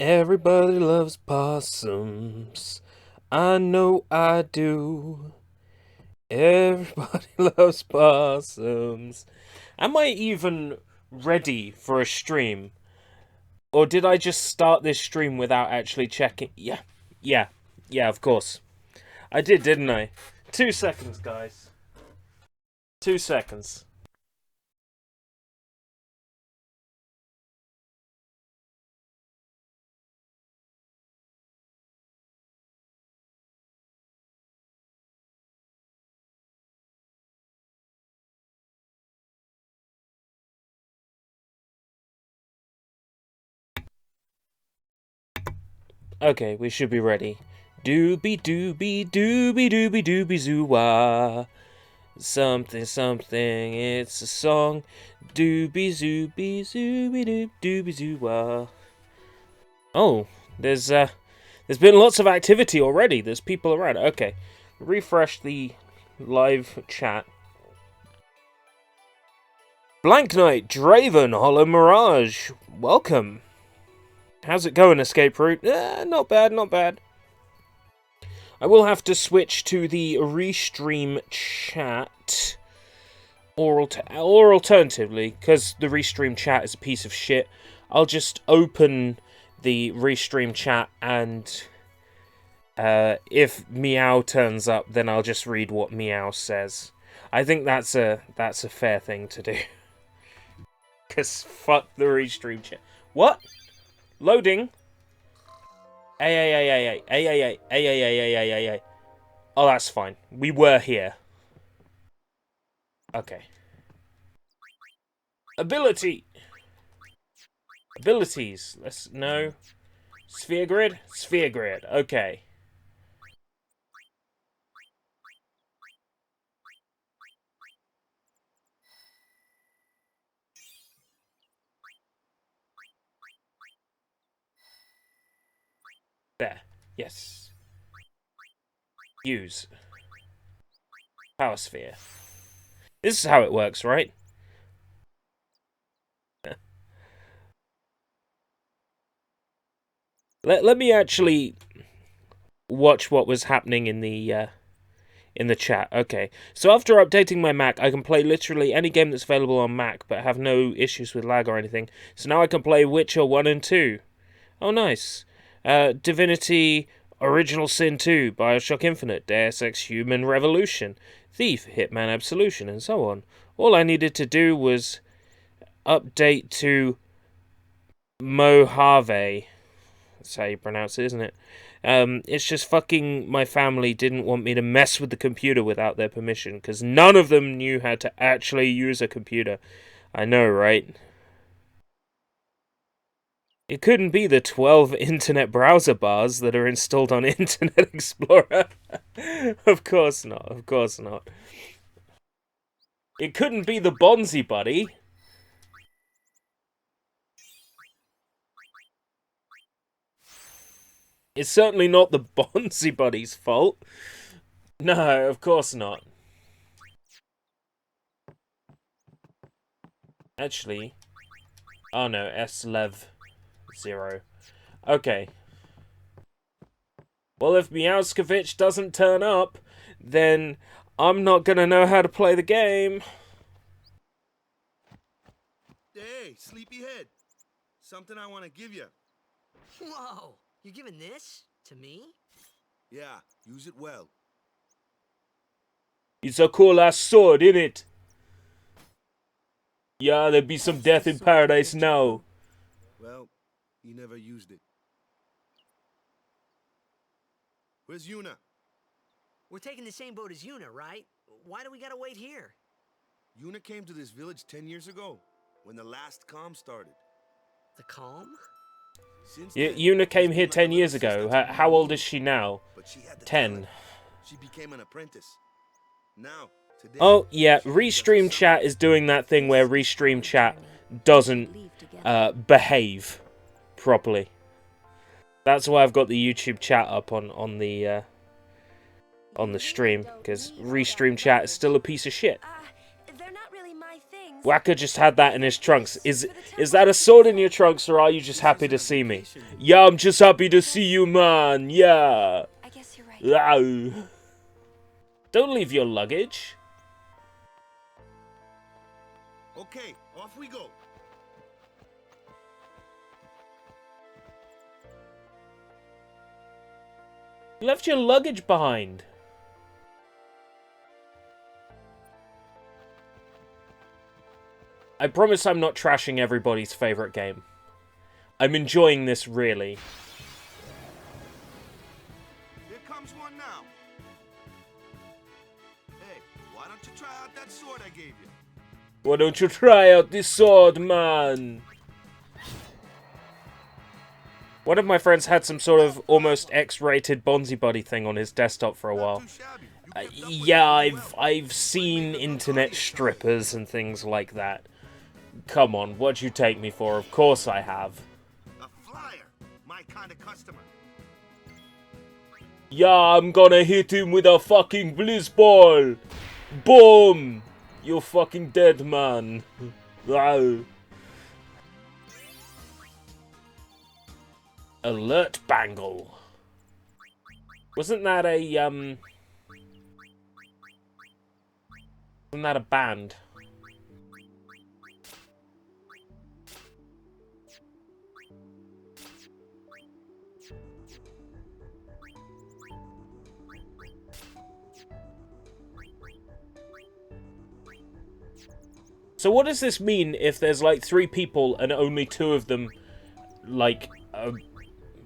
Everybody loves possums. I know I do. Everybody loves possums. Am I even ready for a stream? Or did I just start this stream without actually checking? Yeah, yeah, of course. I did, didn't I? 2 seconds, guys. 2 seconds. Okay, we should be ready. Doobie doobie doobie doobie doobie zoo something something, it's a song. Doobie zooby zooby doob doobie zoo Oh, there's been lots of activity already. There's people around. Okay. Refresh the live chat. Blank Knight, Draven, Hollow Mirage. Welcome. How's it going, Escape Route? Not bad, not bad. I will have to switch to the restream chat. Or alternatively, because the restream chat is a piece of shit, I'll just open the restream chat and if Meow turns up, then I'll just read what Meow says. I think that's a fair thing to do. Cause fuck the restream chat. What? Loading. Ay. Oh, that's fine. We were here. Okay. Abilities. Let's no. Sphere grid. Okay. There. Yes. Use. Power sphere. This is how it works, right? Let me actually watch what was happening in the chat. Okay. So after updating my Mac, I can play literally any game that's available on Mac, but have no issues with lag or anything. So now I can play Witcher 1 and 2. Oh, nice. Divinity Original Sin 2, Bioshock Infinite, Deus Ex Human Revolution, Thief, Hitman Absolution, and so on. All I needed to do was update to Mojave. That's how you pronounce it, isn't it? It's just fucking my family didn't want me to mess with the computer without their permission, because none of them knew how to actually use a computer. I know, right? It couldn't be the 12 internet browser bars that are installed on Internet Explorer. Of course not, of course not. It couldn't be the Bonzi Buddy. It's certainly not the Bonzi Buddy's fault. No, of course not. Actually, oh no, S-Lev 0. Okay. Well, if Meowskovich doesn't turn up, then I'm not gonna know how to play the game. Hey, sleepyhead. Something I want to give you. Whoa, you're giving this to me? Yeah, use it well. It's a cool ass sword, innit? Yeah, there'd be some death in paradise now. Well, he never used it. Where's Yuna? We're taking the same boat as Yuna, right? Why do we gotta wait here? Yuna came to this village 10 years ago, when the last calm started. The calm? Since Yuna came here 10 years ago. How old is she now? 10. She became an apprentice. Now, today... Oh, yeah, Restream Chat is doing that thing where Restream Chat doesn't behave properly. That's why I've got the YouTube chat up on the stream, because Restream Chat is still a piece of shit. They're not really my thing. Waka just had that in his trunks. Is that a sword in your trunks, or are you just happy to see me? Yeah, I'm just happy to see you, man. Yeah. I guess you're right. Don't leave your luggage. Okay, off we go. You left your luggage behind. I promise I'm not trashing everybody's favorite game. I'm enjoying this, really. Here comes one now. Hey, why don't you try out that sword I gave you? Why don't you try out this sword, man? One of my friends had some sort of almost X-rated Bonzi Buddy thing on his desktop for a while. Yeah, I've seen internet strippers and things like that. Come on, what'd you take me for? Of course I have. A flyer, my kind of customer. Yeah, I'm gonna hit him with a fucking blizz ball. Boom! You're fucking dead, man. Wow. Alert bangle. Wasn't that a wasn't that a band? So what does this mean if there's like 3 people and only 2 of them like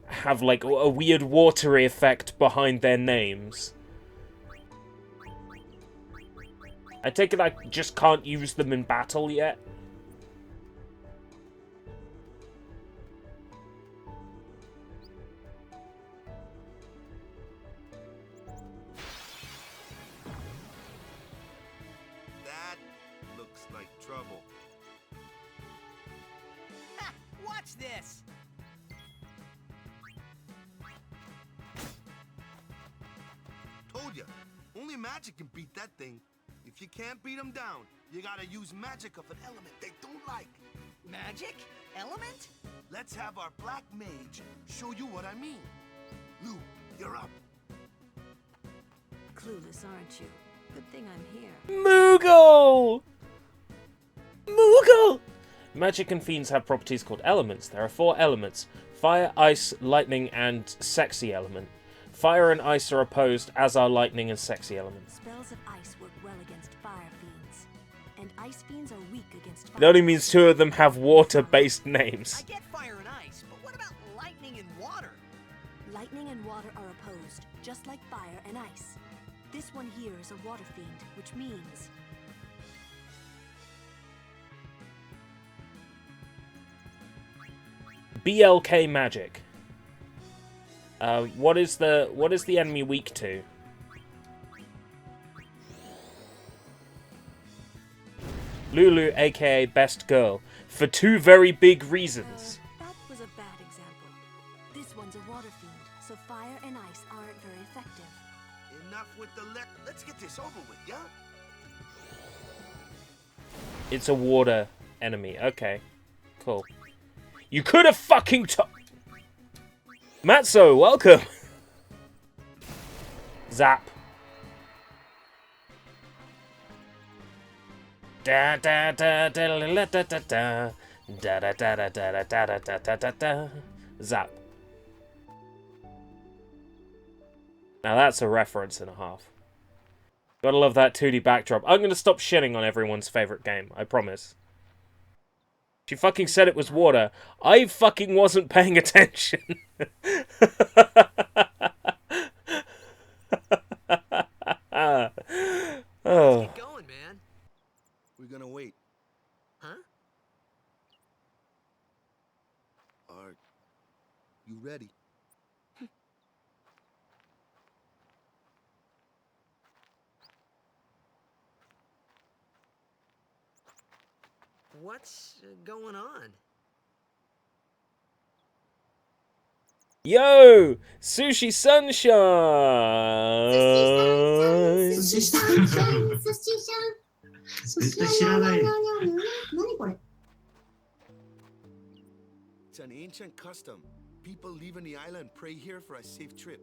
have like a weird watery effect behind their names? I take it I just can't use them in battle yet? That looks like trouble. Ha! Watch this! Told ya, only magic can beat that thing. If you can't beat them down, you gotta use magic of an element they don't like. Magic? Element? Let's have our black mage show you what I mean. Lou, you're up. Clueless, aren't you? Good thing I'm here. Moogle! Moogle! Magic and fiends have properties called elements. There are 4 elements: fire, ice, lightning, and sexy element. Fire and ice are opposed, as are lightning and sexy elements. Spells of ice work well against fire fiends, and ice fiends are weak against fire. It only means 2 of them have water-based names. I get fire and ice, but what about lightning and water? Lightning and water are opposed, just like fire and ice. This one here is a water fiend, which means BLK magic. What is the enemy weak to? Lulu, aka best girl, for 2 very big reasons. that was a bad example. This one's a water fiend, so fire and ice aren't very effective. Enough with the let's get this over with, yeah? It's a water enemy. Okay, cool. You could have fucking Matzo, welcome! Zap. Da da da da da da da da da da da da da da da da da da. Zap. Now that's a reference and a half. Gotta love that 2D backdrop. I'm gonna stop shitting on everyone's favorite game, I promise. She fucking said it was water. I fucking wasn't paying attention. Oh. Keep going, man. We're gonna wait. Huh? Are you ready? What's going on? Yo! Sushi Sunshine! 絶対知らない。何これ？ It's an ancient custom. People leaving the island pray here for a safe trip.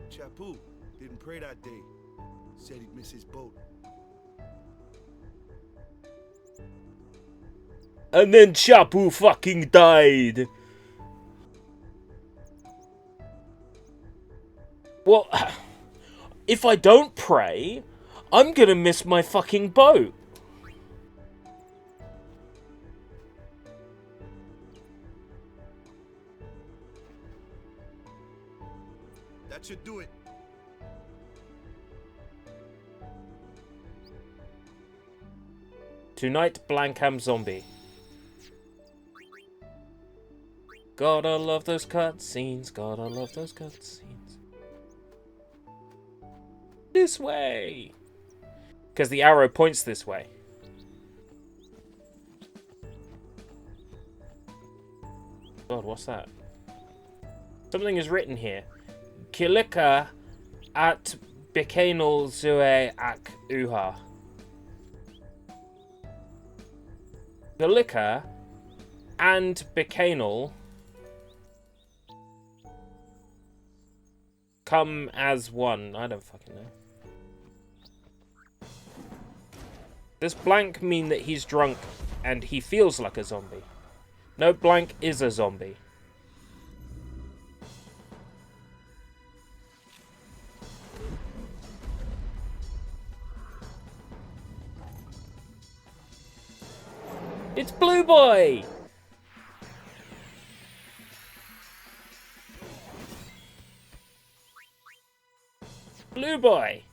Chapu didn't pray that day. Said he'd miss his boat. And then Chapu fucking died. Well, if I don't pray, I'm gonna miss my fucking boat. That should do it. Tonight, Blankam Zombie. Gotta love those cutscenes. Gotta love those cutscenes. This way! Because the arrow points this way. God, what's that? Something is written here. Kilika at Bikanal Zue ak Uha. Kilika and Bikanal come as one. I don't fucking know. Does blank mean that he's drunk and he feels like a zombie? No, blank is a zombie. It's Blue Boy! Blue Boy!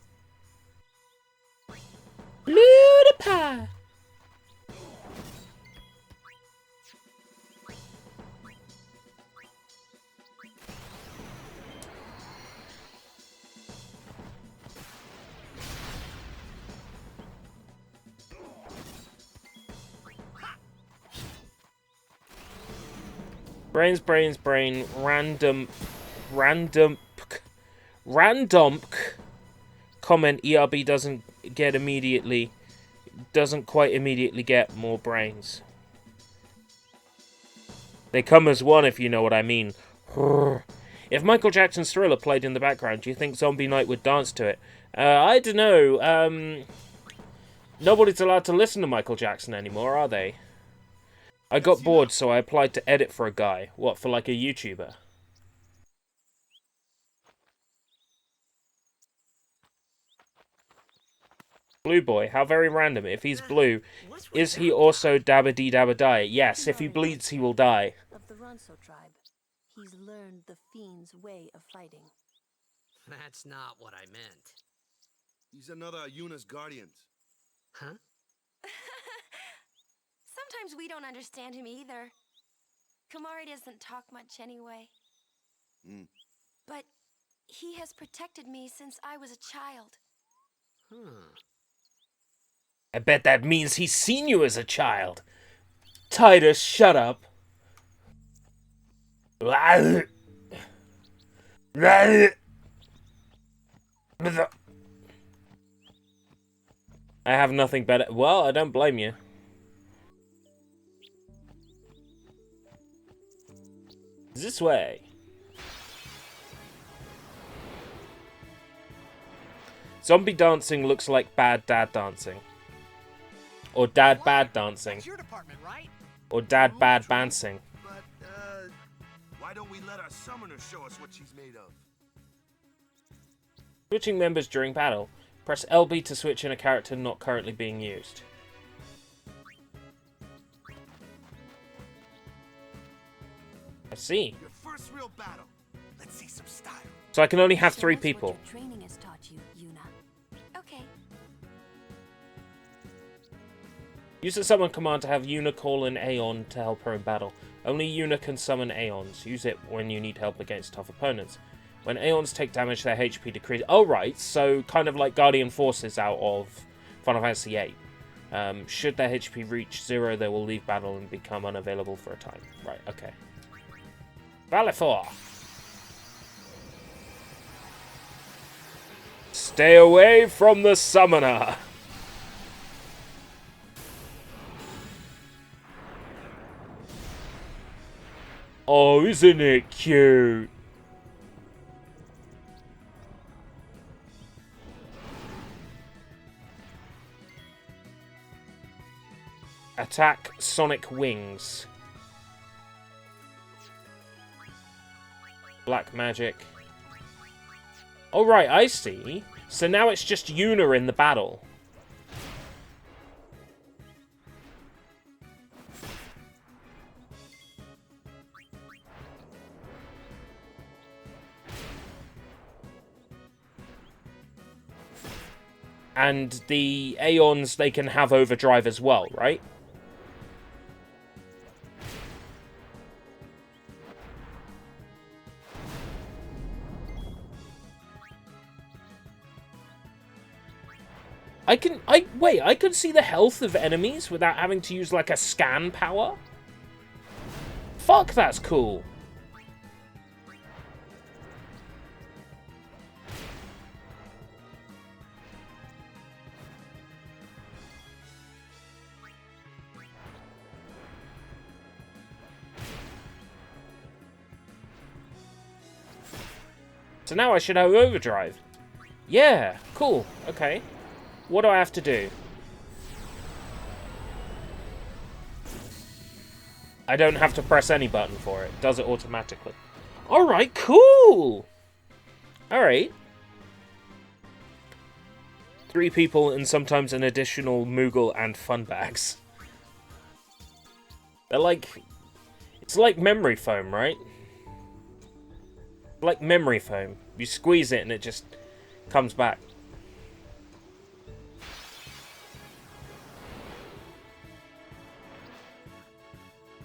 PewDiePie! Brain, random comment ERB doesn't quite immediately get more brains. They come as one, if you know what I mean. If Michael Jackson's Thriller played in the background, do you think Zombie Night would dance to it? I don't know. Nobody's allowed to listen to Michael Jackson anymore, are they? I got bored, so I applied to edit for a guy. What, for like a YouTuber? Blue Boy, how very random. If he's blue, is he also dabba-dee dabba-die? Yes, if he bleeds, he will die. Of the Ronso tribe, he's learned the fiend's way of fighting. That's not what I meant. He's another Yuna's guardians. Huh? Sometimes we don't understand him either. Kamari doesn't talk much anyway. But he has protected me since I was a child. I bet that means he's seen you as a child. Tidus, shut up. I have nothing better. Well, I don't blame you. This way. Zombie dancing looks like bad dad dancing. Or dad bad dancing. That's your department, right? Or dad bad dancing. But, why don't we let our summoner show us what she's made of? Switching members during battle. Press LB to switch in a character not currently being used. I see. Your first real battle. Let's see some style. So I can only have 3 Show us people. What your training has taught you, Yuna. Okay. Use the summon command to have Yuna call in Aeon to help her in battle. Only Yuna can summon Aeons. Use it when you need help against tough opponents. When Aeons take damage, their HP decreases. Oh, right. So kind of like Guardian Forces out of Final Fantasy VIII. Should their HP reach 0, they will leave battle and become unavailable for a time. Right, okay. Valifor! Stay away from the summoner! Oh, isn't it cute? Attack Sonic Wings. Black magic. Oh, right, I see. So now it's just Yuna in the battle. And the Aeons, they can have overdrive as well, right? I can see the health of enemies without having to use like a scan power? Fuck, that's cool. So now I should have overdrive. Yeah, cool, okay. What do I have to do? I don't have to press any button for it. It does it automatically. Alright, cool! Alright. 3 people and sometimes an additional Moogle and fun bags. They're like... It's like memory foam, right? Like memory foam. You squeeze it and it just comes back.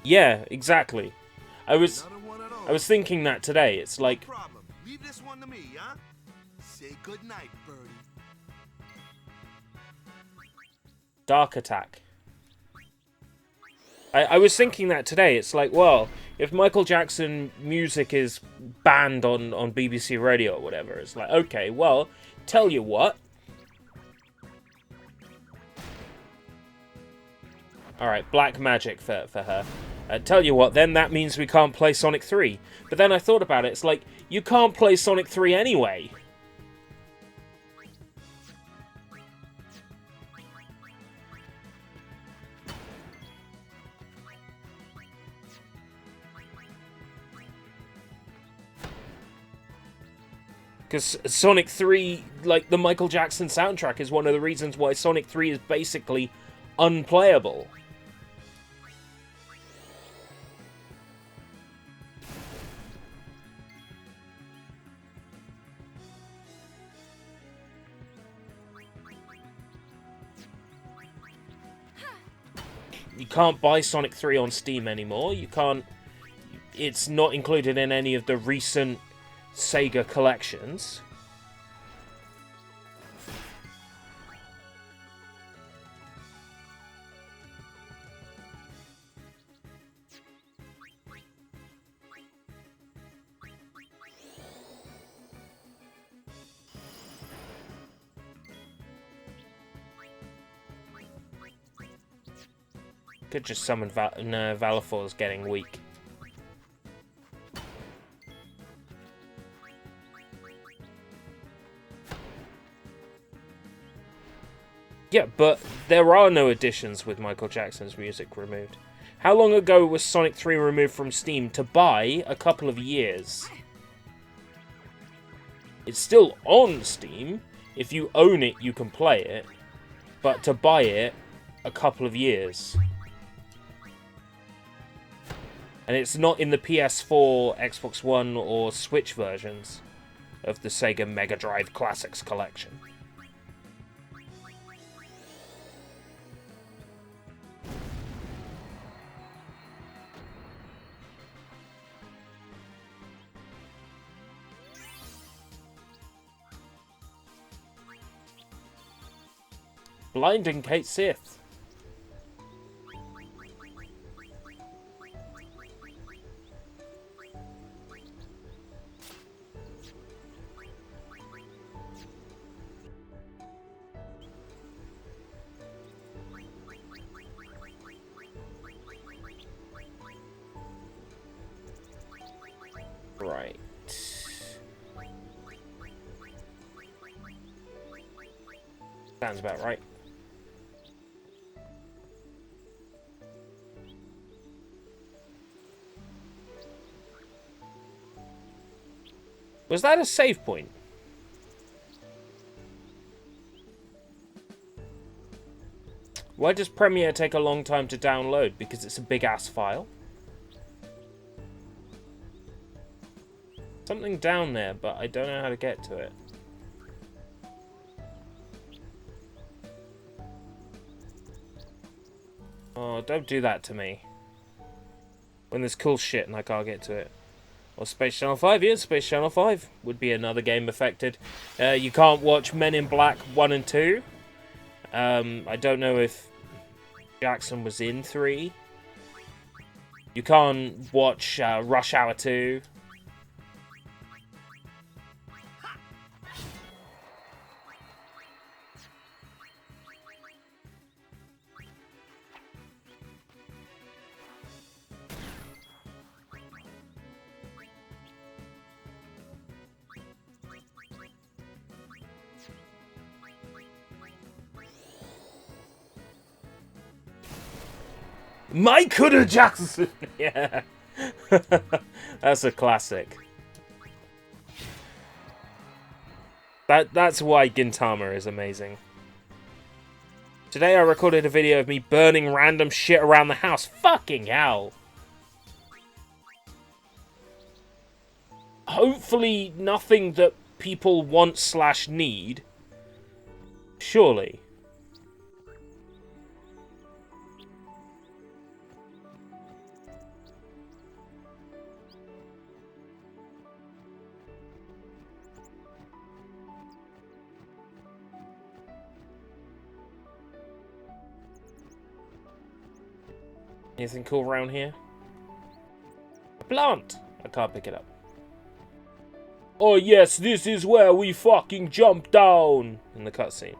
Yeah, exactly. I was thinking that today. It's like... No problem. Leave this one to me, huh? Say goodnight, birdie. Dark attack. I was thinking that today. It's like, well, if Michael Jackson music is banned on BBC Radio or whatever, it's like, okay, well, tell you what. Alright, black magic for her. Tell you what, then that means we can't play Sonic 3. But then I thought about it, it's like, you can't play Sonic 3 anyway. Because Sonic 3, like, the Michael Jackson soundtrack is one of the reasons why Sonic 3 is basically unplayable. You can't buy Sonic 3 on Steam anymore. You can't... It's not included in any of the recent Sega collections. Could just summon Valifor's getting weak. Yeah, but there are no additions with Michael Jackson's music removed. How long ago was Sonic 3 removed from Steam? To buy, a couple of years. It's still on Steam. If you own it, you can play it. But to buy it, a couple of years. And it's not in the PS4, Xbox One, or Switch versions of the Sega Mega Drive Classics collection. Blinding Kate Sith. Sounds about right. Was that a save point? Why does Premiere take a long time to download? Because it's a big-ass file? Something down there, but I don't know how to get to it. Oh, don't do that to me. When there's cool shit and I can't get to it. Or Space Channel 5, yeah, Space Channel 5 would be another game affected. You can't watch Men in Black 1 and 2. I don't know if Jackson was in 3. You can't watch Rush Hour 2. Michael Jackson! Yeah. That's a classic. That's why Gintama is amazing. Today I recorded a video of me burning random shit around the house. Fucking hell. Hopefully nothing that people want/need. Surely. Anything cool around here? A plant! I can't pick it up. Oh yes, this is where we fucking jump down! In the cutscene.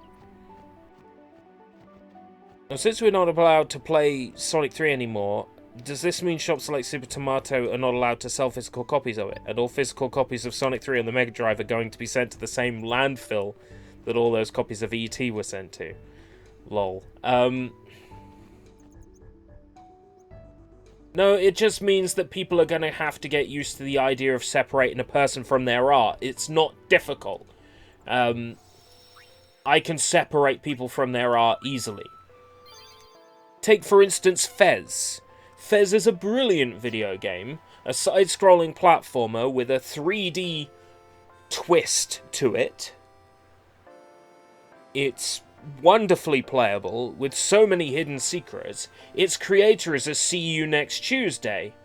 Now, since we're not allowed to play Sonic 3 anymore, does this mean shops like Super Tomato are not allowed to sell physical copies of it? And all physical copies of Sonic 3 on the Mega Drive are going to be sent to the same landfill that all those copies of E.T. were sent to? Lol. No, it just means that people are going to have to get used to the idea of separating a person from their art. It's not difficult. I can separate people from their art easily. Take, for instance, Fez. Fez is a brilliant video game, a side-scrolling platformer with a 3D twist to it. It's wonderfully playable, with so many hidden secrets. Its creator is a See You Next Tuesday,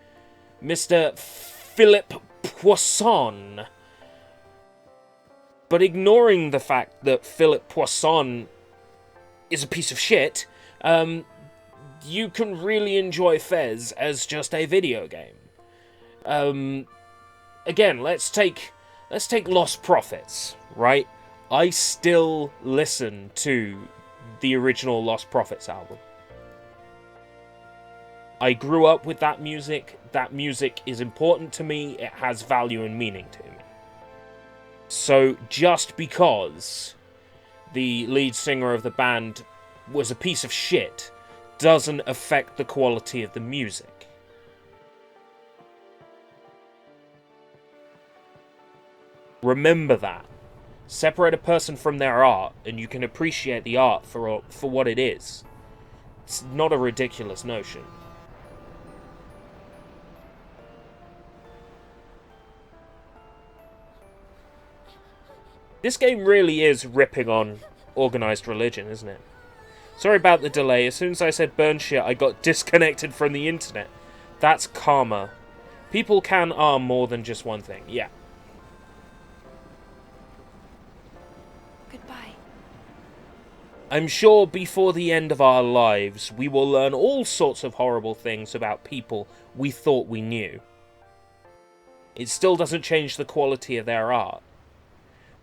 Mr. Philip Poisson. But ignoring the fact that Philip Poisson is a piece of shit, you can really enjoy Fez as just a video game. Again, let's take Lost Prophets, right? I still listen to the original Lost Prophets album. I grew up with that music. That music is important to me. It has value and meaning to me. So just because the lead singer of the band was a piece of shit doesn't affect the quality of the music. Remember that. Separate a person from their art, and you can appreciate the art for what it is. It's not a ridiculous notion. This game really is ripping on organized religion, isn't it? Sorry about the delay. As soon as I said burn shit, I got disconnected from the internet. That's karma. People can arm more than just one thing. Yeah. Goodbye. I'm sure before the end of our lives, we will learn all sorts of horrible things about people we thought we knew. It still doesn't change the quality of their art.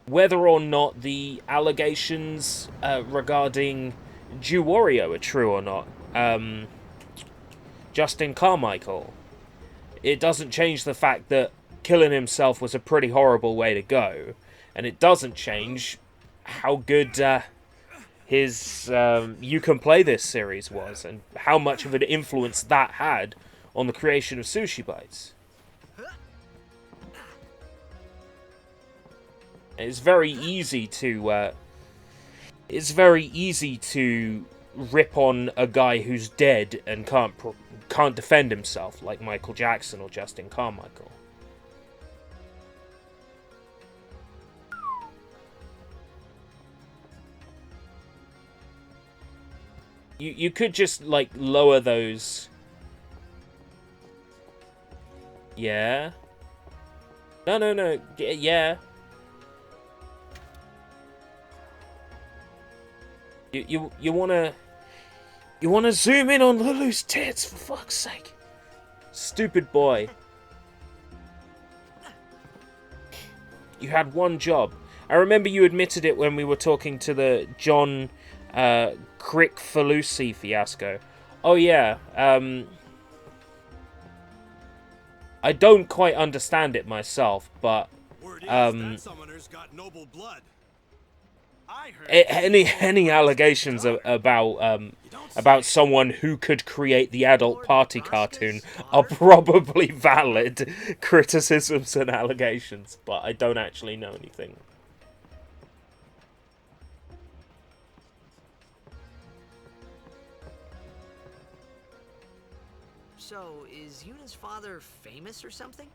Whether or not the allegations regarding Jew Wario are true or not, Justin Carmichael, it doesn't change the fact that killing himself was a pretty horrible way to go, and it doesn't change how good his You Can Play This series was, and how much of an influence that had on the creation of Sushi Bites. It's very easy to rip on a guy who's dead and can't defend himself, like Michael Jackson or Justin Carmichael. You could just, like, lower those. Yeah. No. Yeah. You wanna zoom in on Lulu's tits, for fuck's sake. Stupid boy. You had one job. I remember you admitted it when we were talking to the John Crick-Falusi fiasco. Oh yeah, I don't quite understand it myself, but that summoner's got noble blood. I heard any allegations about someone who could create the adult party cartoon are probably valid criticisms and allegations, but I don't actually know anything. So, is Yuna's father famous or something?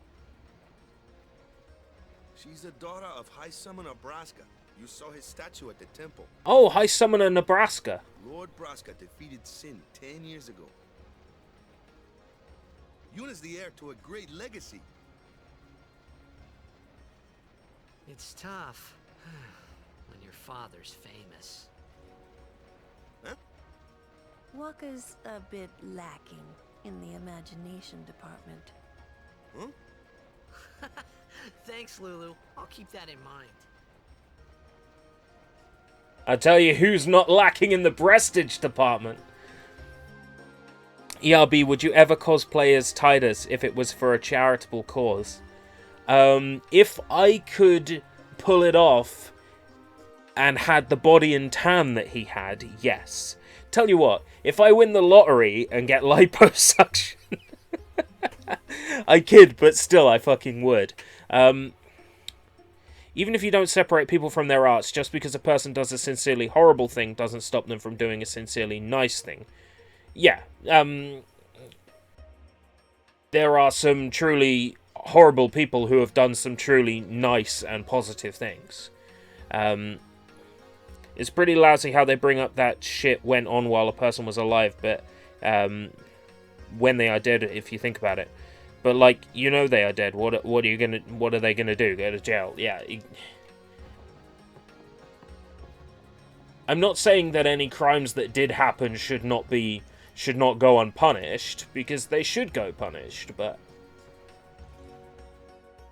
She's the daughter of High Summoner Braska. You saw his statue at the temple. Oh, High Summoner Nebraska. Lord Braska defeated Sin 10 years ago. Yuna's the heir to a great legacy. It's tough when your father's famous. Huh? Waka's a bit lacking in the imagination department. Huh? Thanks, Lulu. I'll keep that in mind. I tell you who's not lacking in the breastage department. ERB, would you ever cosplay as Tidus if it was for a charitable cause? If I could pull it off and had the body and tan that he had, yes. Tell you what, if I win the lottery and get liposuction... I kid, but still, I fucking would. Even if you don't separate people from their arts, just because a person does a sincerely horrible thing doesn't stop them from doing a sincerely nice thing. Yeah, there are some truly horrible people who have done some truly nice and positive things. It's pretty lousy how they bring up that shit went on while a person was alive, but when they are dead, if you think about it. But, like, you know they are dead. What are they gonna do? Go to jail? Yeah. I'm not saying that any crimes that did happen should not go unpunished, because they should go punished, but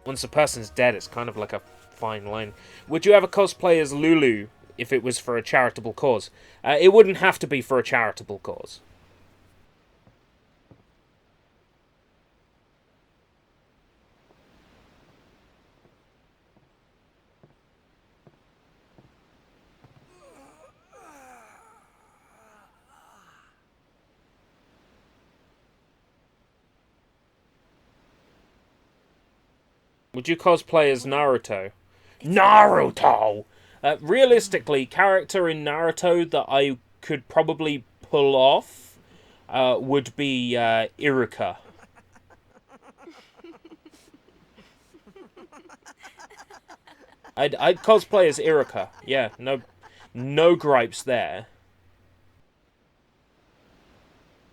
once a person's dead, it's kind of like a fine line. Would you ever cosplay as Lulu if it was for a charitable cause? It wouldn't have to be for a charitable cause. Would you cosplay as Naruto? Naruto! Realistically, character in Naruto that I could probably pull off would be Iruka. I'd cosplay as Iruka. Yeah, no gripes there.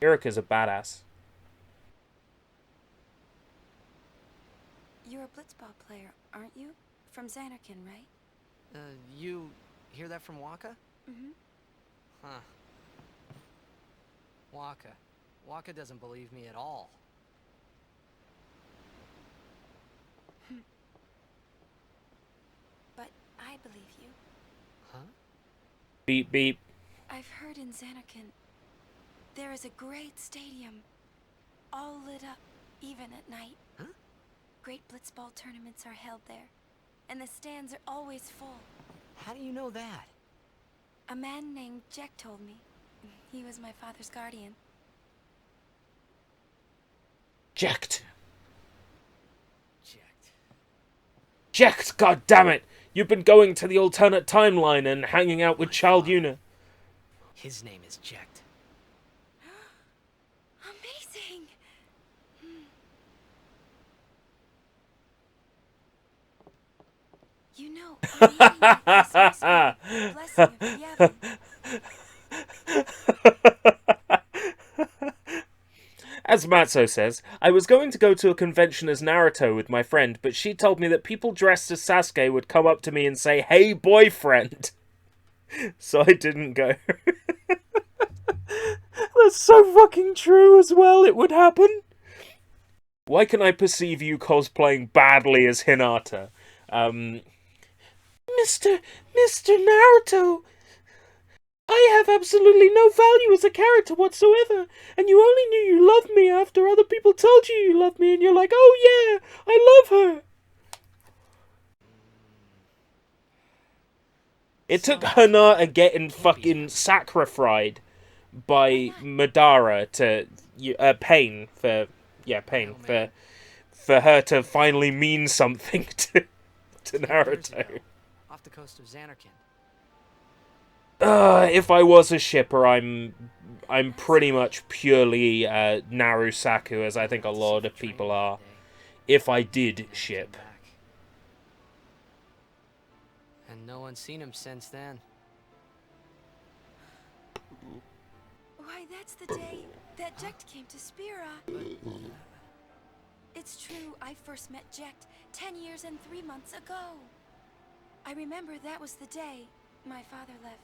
Iruka's a badass. You're a blitzball player, aren't you? From Xanarkin, right? You hear that from Waka? Mm-hmm. Huh. Waka doesn't believe me at all. But I believe you. Huh? Beep beep. I've heard in Xanarkin there is a great stadium, all lit up, even at night. Huh? Great blitzball tournaments are held there, and the stands are always full. How do you know that? A man named Jack told me. He was my father's guardian. Jacked. Jacked. Jacked, god damn it! You've been going to the alternate timeline and hanging out with Child Una. His name is Jacked. Amazing! You know, I'm eating my Christmas with blessing of Yevon. As Matzo says, I was going to go to a convention as Naruto with my friend, but she told me that people dressed as Sasuke would come up to me and say, "Hey, boyfriend." So I didn't go. That's so fucking true as well, it would happen. Why can I perceive you cosplaying badly as Hinata? Mr. Naruto, I have absolutely no value as a character whatsoever, and you only knew you loved me after other people told you you loved me, and you're like, oh yeah, I love her. It took Hinata getting fucking sacrificed by Madara to Pain for her to finally mean something to Naruto. Off the coast of Xanarkand. If I was a shipper, I'm pretty much purely Narusaku, as I think a lot of people are. If I did ship. And no one's seen him since then. Why, that's the day that Jekt came to Spira. It's true, I first met Jekt 10 years and 3 months ago. I remember that was the day my father left.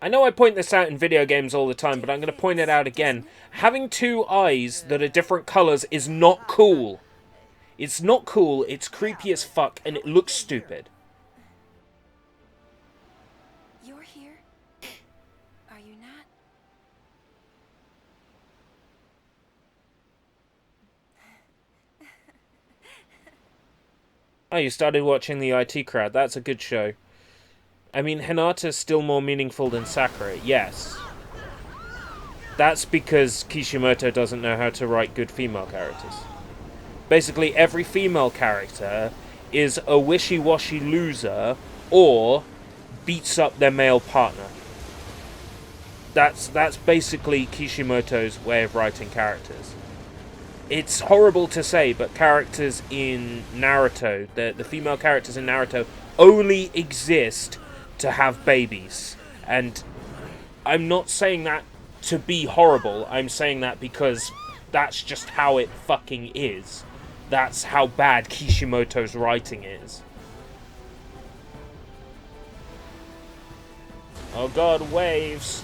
I know I point this out in video games all the time, but I'm going to point it out again. Having two eyes that are different colours is not cool. It's not cool, it's creepy as fuck, and it looks stupid. You're here? Are you not? Oh, you started watching the IT Crowd. That's a good show. I mean, Hinata's still more meaningful than Sakura, yes. That's because Kishimoto doesn't know how to write good female characters. Basically, every female character is a wishy-washy loser or beats up their male partner. That's basically Kishimoto's way of writing characters. It's horrible to say, but characters in Naruto, the female characters in Naruto, only exist to have babies. And I'm not saying that to be horrible, I'm saying that because that's just how it fucking is. That's how bad Kishimoto's writing is. Oh god, waves.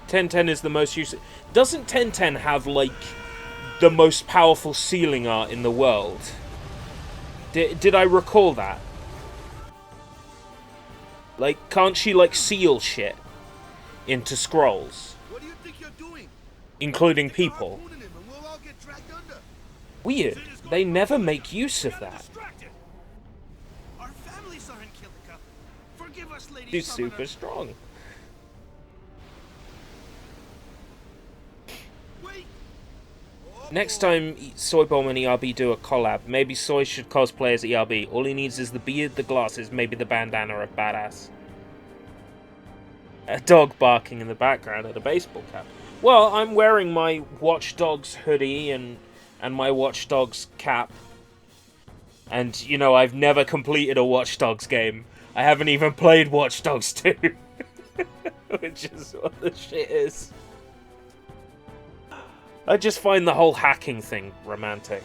1010 is the most used. Doesn't 1010 have, like, the most powerful sealing art in the world? Did I recall that? Like, can't she, like, seal shit into scrolls? What do you think you're doing? Including people. Harpooning him and we'll all get dragged under. Weird. They never make use of that. Our families are in Kilika. Forgive us, Lady He's Summoner. super strong. Wait. Next time Soy Bomb and ERB do a collab, maybe Soy should cosplay as ERB. All he needs is the beard, the glasses, maybe the bandana of badass. A dog barking in the background and a baseball cap. Well, I'm wearing my Watch Dogs hoodie and my Watch Dogs cap. And, you know, I've never completed a Watch Dogs game. I haven't even played Watch Dogs 2. Which is what the shit is. I just find the whole hacking thing romantic.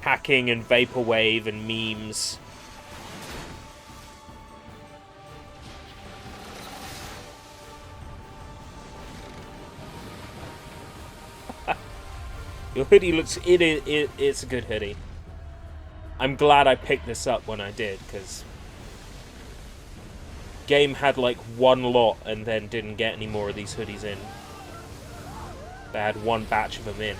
Hacking and vaporwave and memes. Your hoodie looks... It's a good hoodie. I'm glad I picked this up when I did, because... Game had like one lot and then didn't get any more of these hoodies in. They had one batch of them in.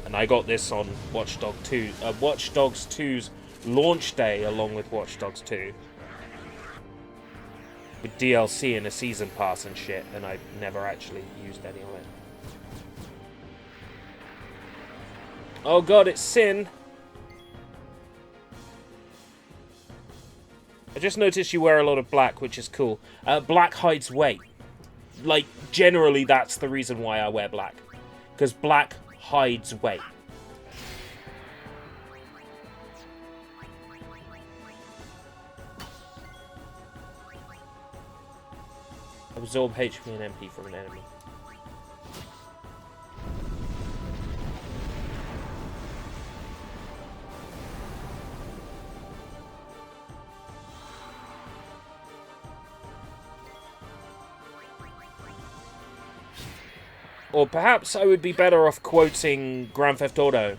And I got this on Watch Dogs 2's launch day along with Watch Dogs 2. With DLC and a season pass and shit, and I never actually used any of it. Oh god, it's Sin! I just noticed you wear a lot of black, which is cool. Black hides weight. Like, generally that's the reason why I wear black. Because black hides weight. Absorb HP and MP from an enemy. Or perhaps I would be better off quoting Grand Theft Auto.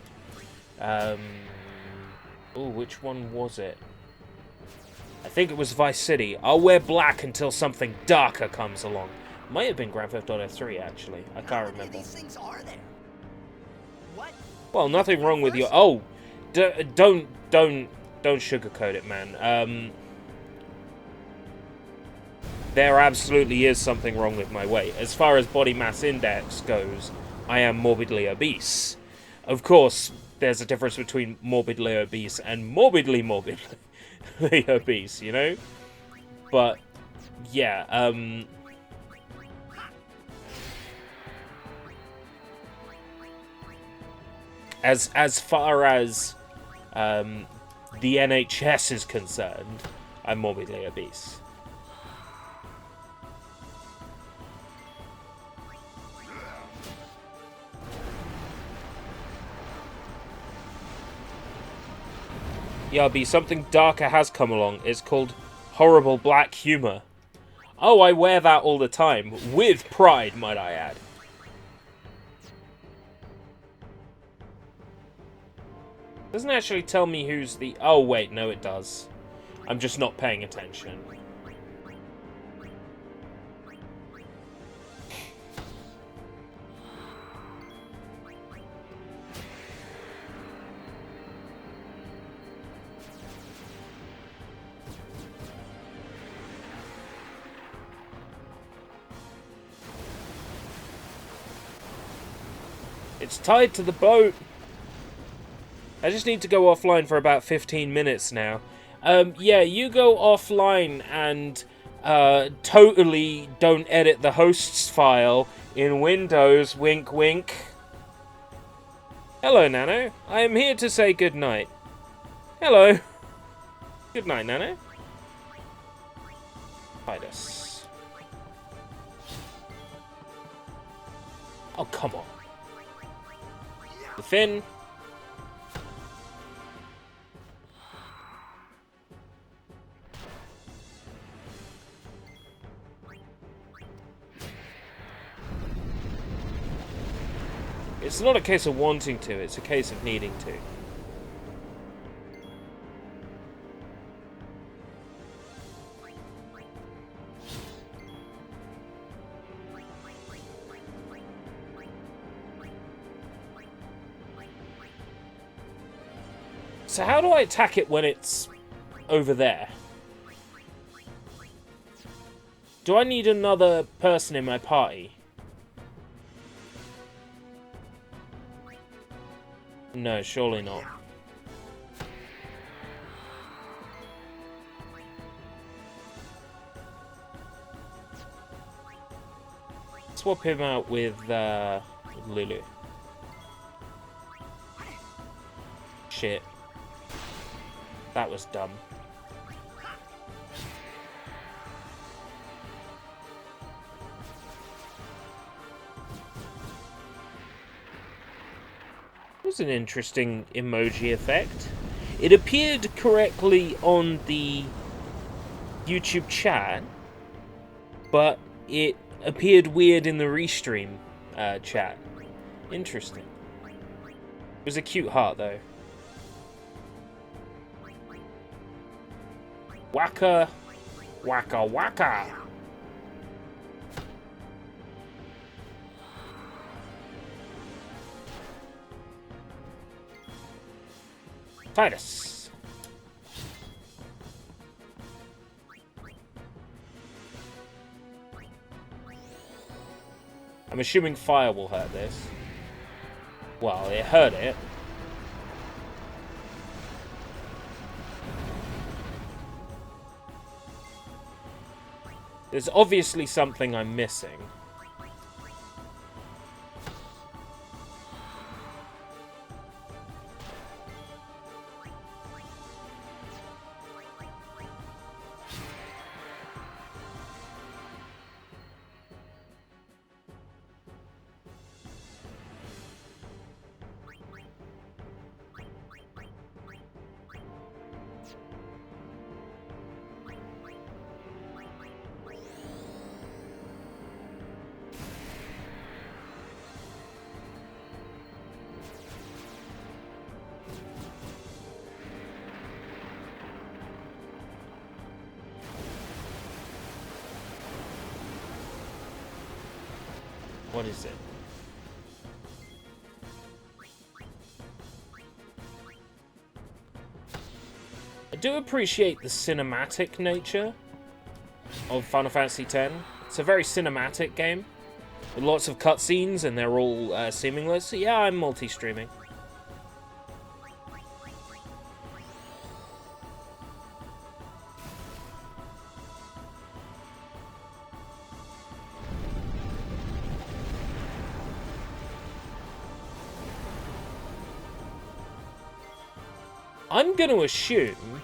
Oh, which one was it? I think it was Vice City. I'll wear black until something darker comes along. Might have been Grand Theft Auto 3, actually. I can't remember. These things are there. What? Well, nothing wrong with your... Oh, don't sugarcoat it, man. There absolutely is something wrong with my weight. As far as body mass index goes, I am morbidly obese. Of course, there's a difference between morbidly obese and morbidly obese, you know? But, yeah, As far as the NHS is concerned, I'm morbidly obese. Yarby, something darker has come along. It's called horrible black humor. Oh, I wear that all the time. With pride, might I add. Doesn't actually tell me who's the... Oh, wait, no it does. I'm just not paying attention. It's tied to the boat. I just need to go offline for about 15 minutes now. Yeah, you go offline and totally don't edit the hosts file in Windows, wink wink. Hello, Nano. I am here to say goodnight. Hello. Good night, Nano. Tidus. Oh, come on. The fin. It's not a case of wanting to, it's a case of needing to. So how do I attack it when it's over there? Do I need another person in my party? No, surely not. Swap him out with Lulu. Shit. That was dumb. It was an interesting emoji effect. It appeared correctly on the YouTube chat, but it appeared weird in the restream chat. Interesting. It was a cute heart, though. Waka, waka, waka. Tidus. I'm assuming fire will hurt this. Well, it hurt it. There's obviously something I'm missing. What is it? I do appreciate the cinematic nature of Final Fantasy X. It's a very cinematic game with lots of cutscenes, and they're all seamless. So yeah, I'm multi-streaming. I'm going to assume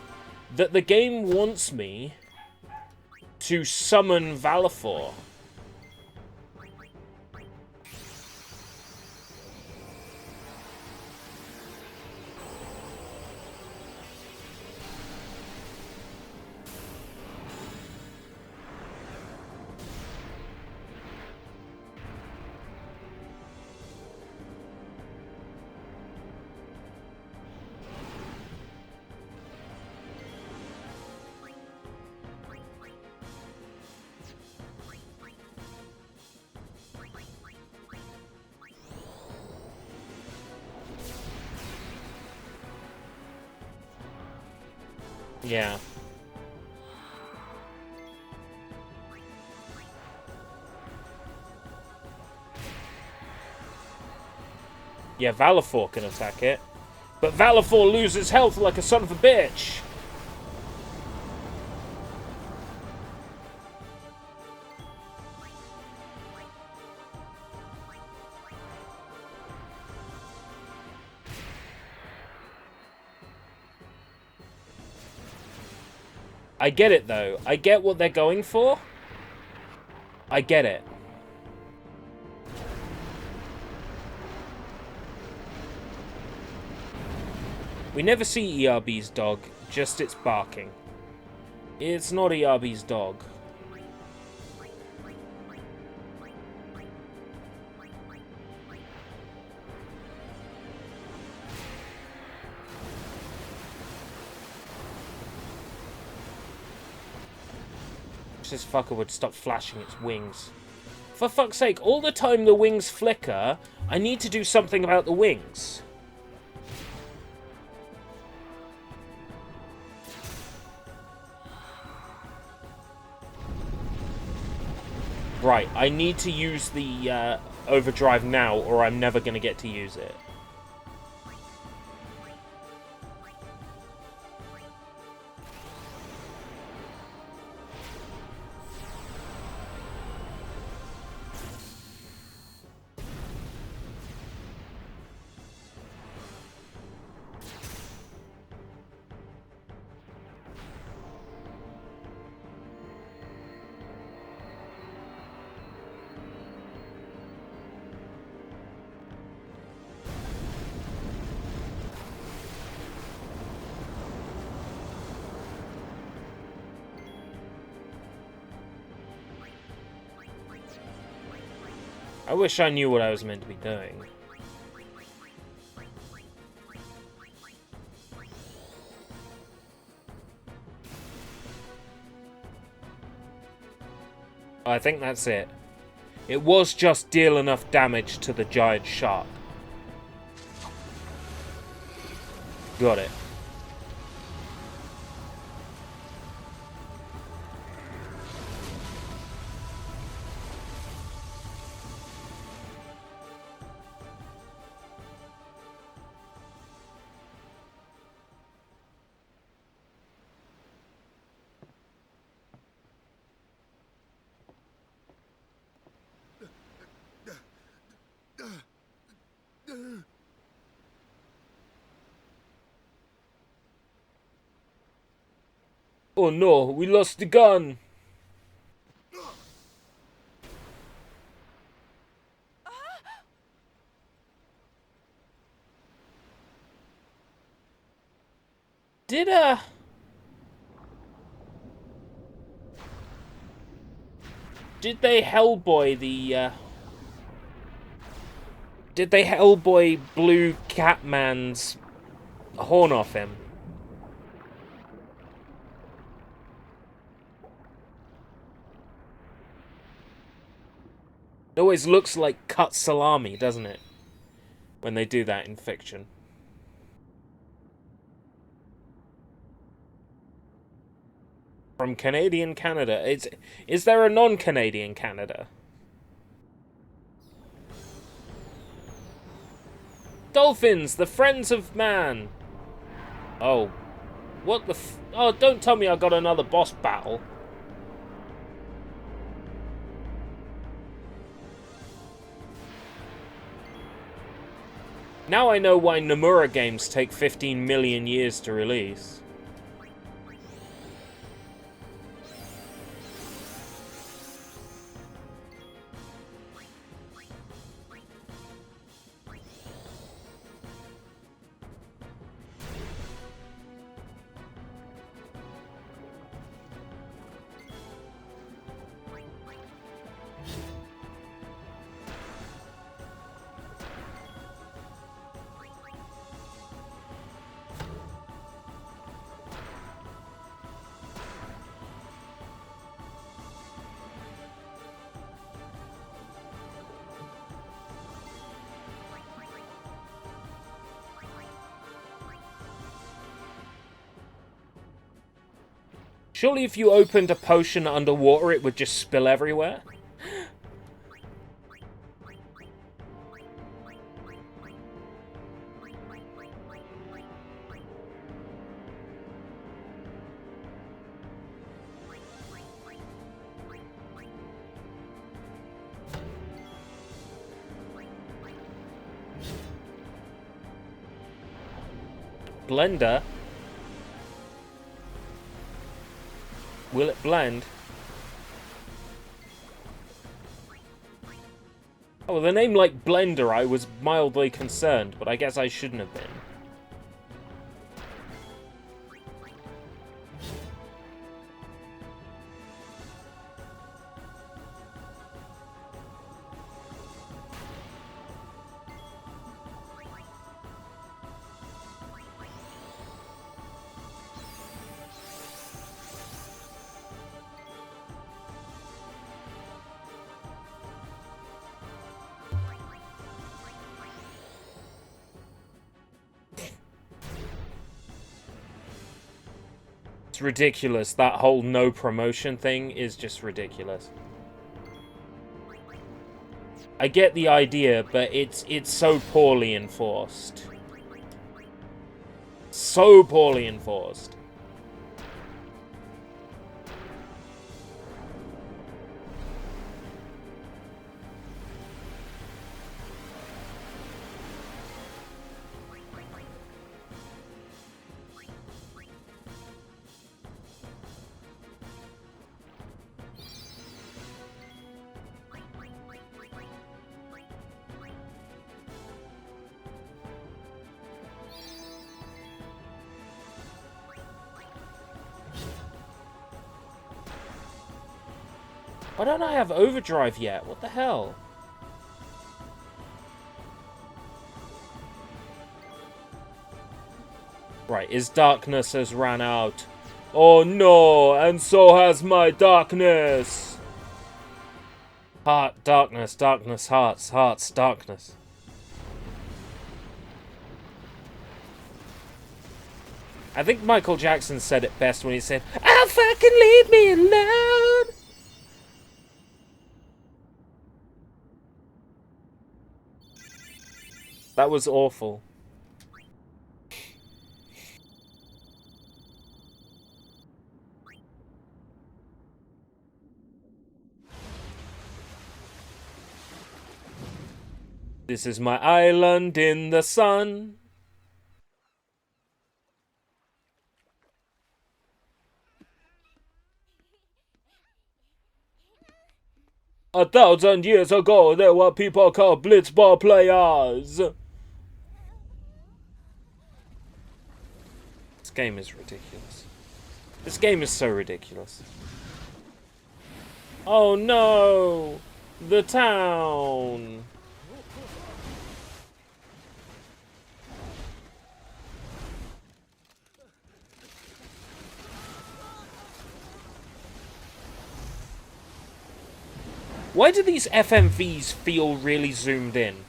that the game wants me to summon Valifor. Yeah. Yeah, Valifor can attack it. But Valifor loses health like a son of a bitch. I get it, though. I get what they're going for. I get it. We never see ERB's dog, just its barking. It's not ERB's dog. This fucker would stop flashing its wings. For fuck's sake, all the time the wings flicker, I need to do something about the wings. Right, I need to use the overdrive now, or I'm never going to get to use it. I wish I knew what I was meant to be doing. I think that's it. It was just deal enough damage to the giant shark. Got it. Oh no, we lost the gun. Did they Hellboy the Did they Hellboy Blue Catman's horn off him? It always looks like cut salami, doesn't it? When they do that in fiction. From Canadian Canada. Is there a non-Canadian Canada? Dolphins, the friends of man. Oh. What the f... Oh, don't tell me I got another boss battle. Now I know why Nomura games take 15 million years to release. Surely if you opened a potion underwater, it would just spill everywhere? Blender? Will it blend? Oh, with a name like Blender, I was mildly concerned, but I guess I shouldn't have been. It's ridiculous. That whole no promotion thing is just ridiculous. I get the idea, but it's so poorly enforced. So poorly enforced. Why don't I have overdrive yet? What the hell? Right, his darkness has ran out. Oh no, and so has my darkness! Heart, darkness, darkness, hearts, hearts, darkness. I think Michael Jackson said it best when he said, "Oh, fucking leave me alone!" That was awful. This is my island in the sun. 1,000 years ago, there were people called blitzball players. This game is ridiculous. This game is so ridiculous. Oh no! The town! Why do these FMVs feel really zoomed in?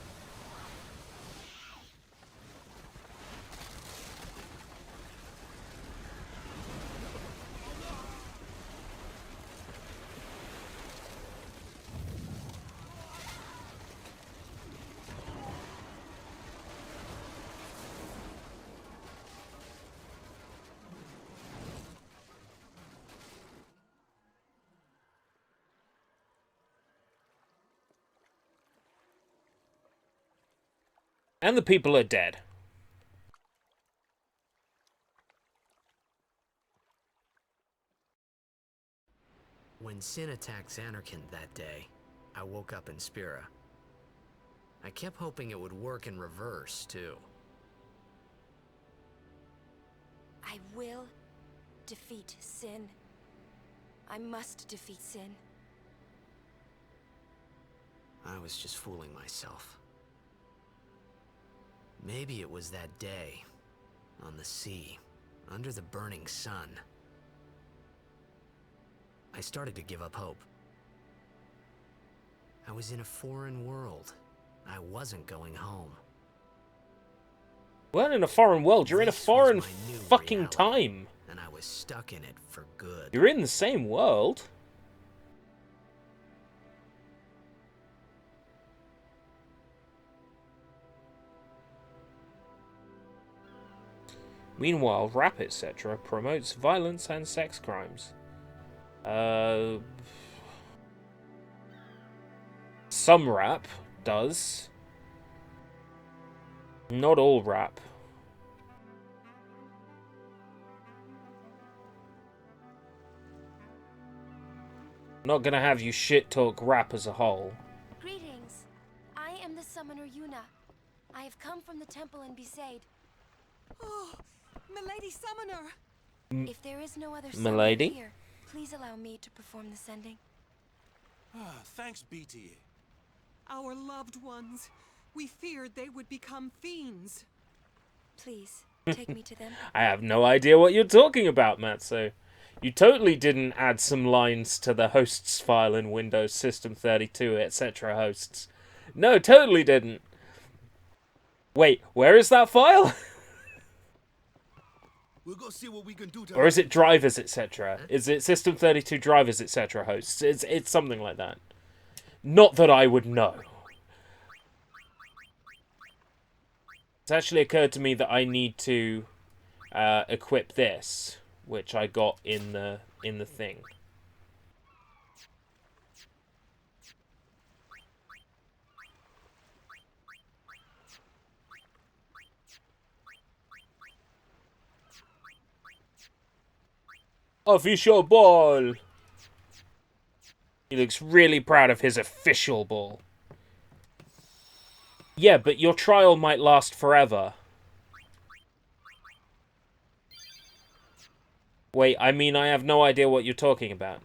And the people are dead. When Sin attacked Xanarkand that day, I woke up in Spira. I kept hoping it would work in reverse, too. I will defeat Sin. I must defeat Sin. I was just fooling myself. Maybe it was that day, on the sea, under the burning sun. I started to give up hope. I was in a foreign world. I wasn't going home. Well, in a foreign world, you're in a This was foreign my new fucking reality, time. and I was stuck in it for good. You're in the same world. Meanwhile, rap etc. promotes violence and sex crimes. Some rap does. Not all rap. Not gonna have you shit talk rap as a whole. Greetings. I am the summoner Yuna. I have come from the temple in Besaid. Oh, Milady Summoner! If there is no other summoner Milady? here, please allow me to perform the sending. Thanks, BTA. Our loved ones. We feared they would become fiends. Please, take me to them. I have no idea what you're talking about, Matsu. You totally didn't add some lines to the hosts file in Windows System 32, etc. hosts. No, totally didn't. Wait, where is that file? We'll go see what we can do to Or is it drivers, etc.? Is it System 32 drivers, etc. hosts? It's something like that. Not that I would know. It's actually occurred to me that I need to equip this, which I got in the thing. Official ball! He looks really proud of his official ball. Yeah, but your trial might last forever. Wait, I mean, I have no idea what you're talking about.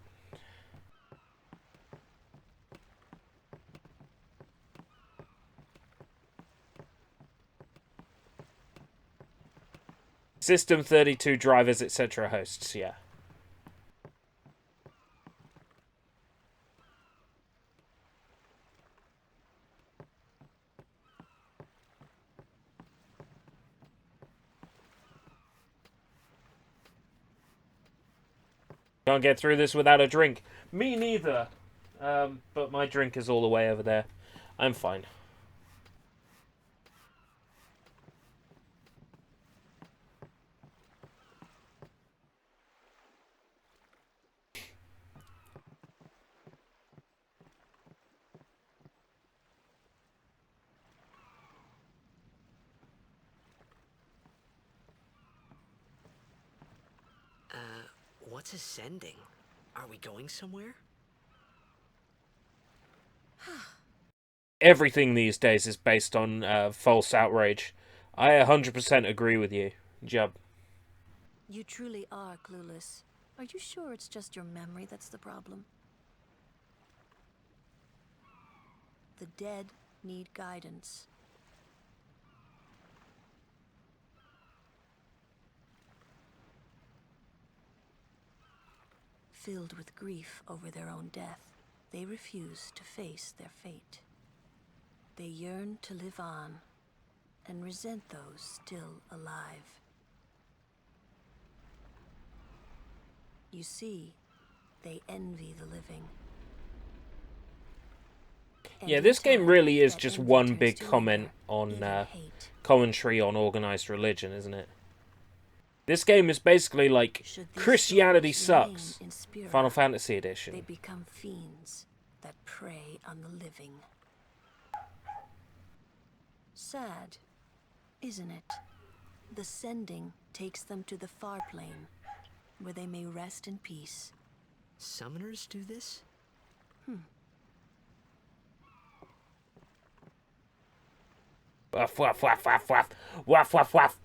System 32 drivers, etc. hosts, yeah. Can't get through this without a drink. Me neither. But my drink is all the way over there. I'm fine. What's a sending? Are we going somewhere? Everything these days is based on false outrage. I 100% agree with you, Jub. You truly are clueless. Are you sure it's just your memory that's the problem? The dead need guidance. Filled with grief over their own death, they refuse to face their fate. They yearn to live on and resent those still alive. You see, they envy the living. And Yeah, in this game time, really is that just envy one turns big to comment anger, on even hate. commentary on organized religion, isn't it? This game is basically like Should these Christianity souls remain sucks. in Spira, Final Fantasy they Edition. become fiends that prey on the living. Sad, isn't it? The sending takes them to the far plane, where they may rest in peace. Summoners do this? Waff, waff, waff, waff, waff. Waff, waff, waff.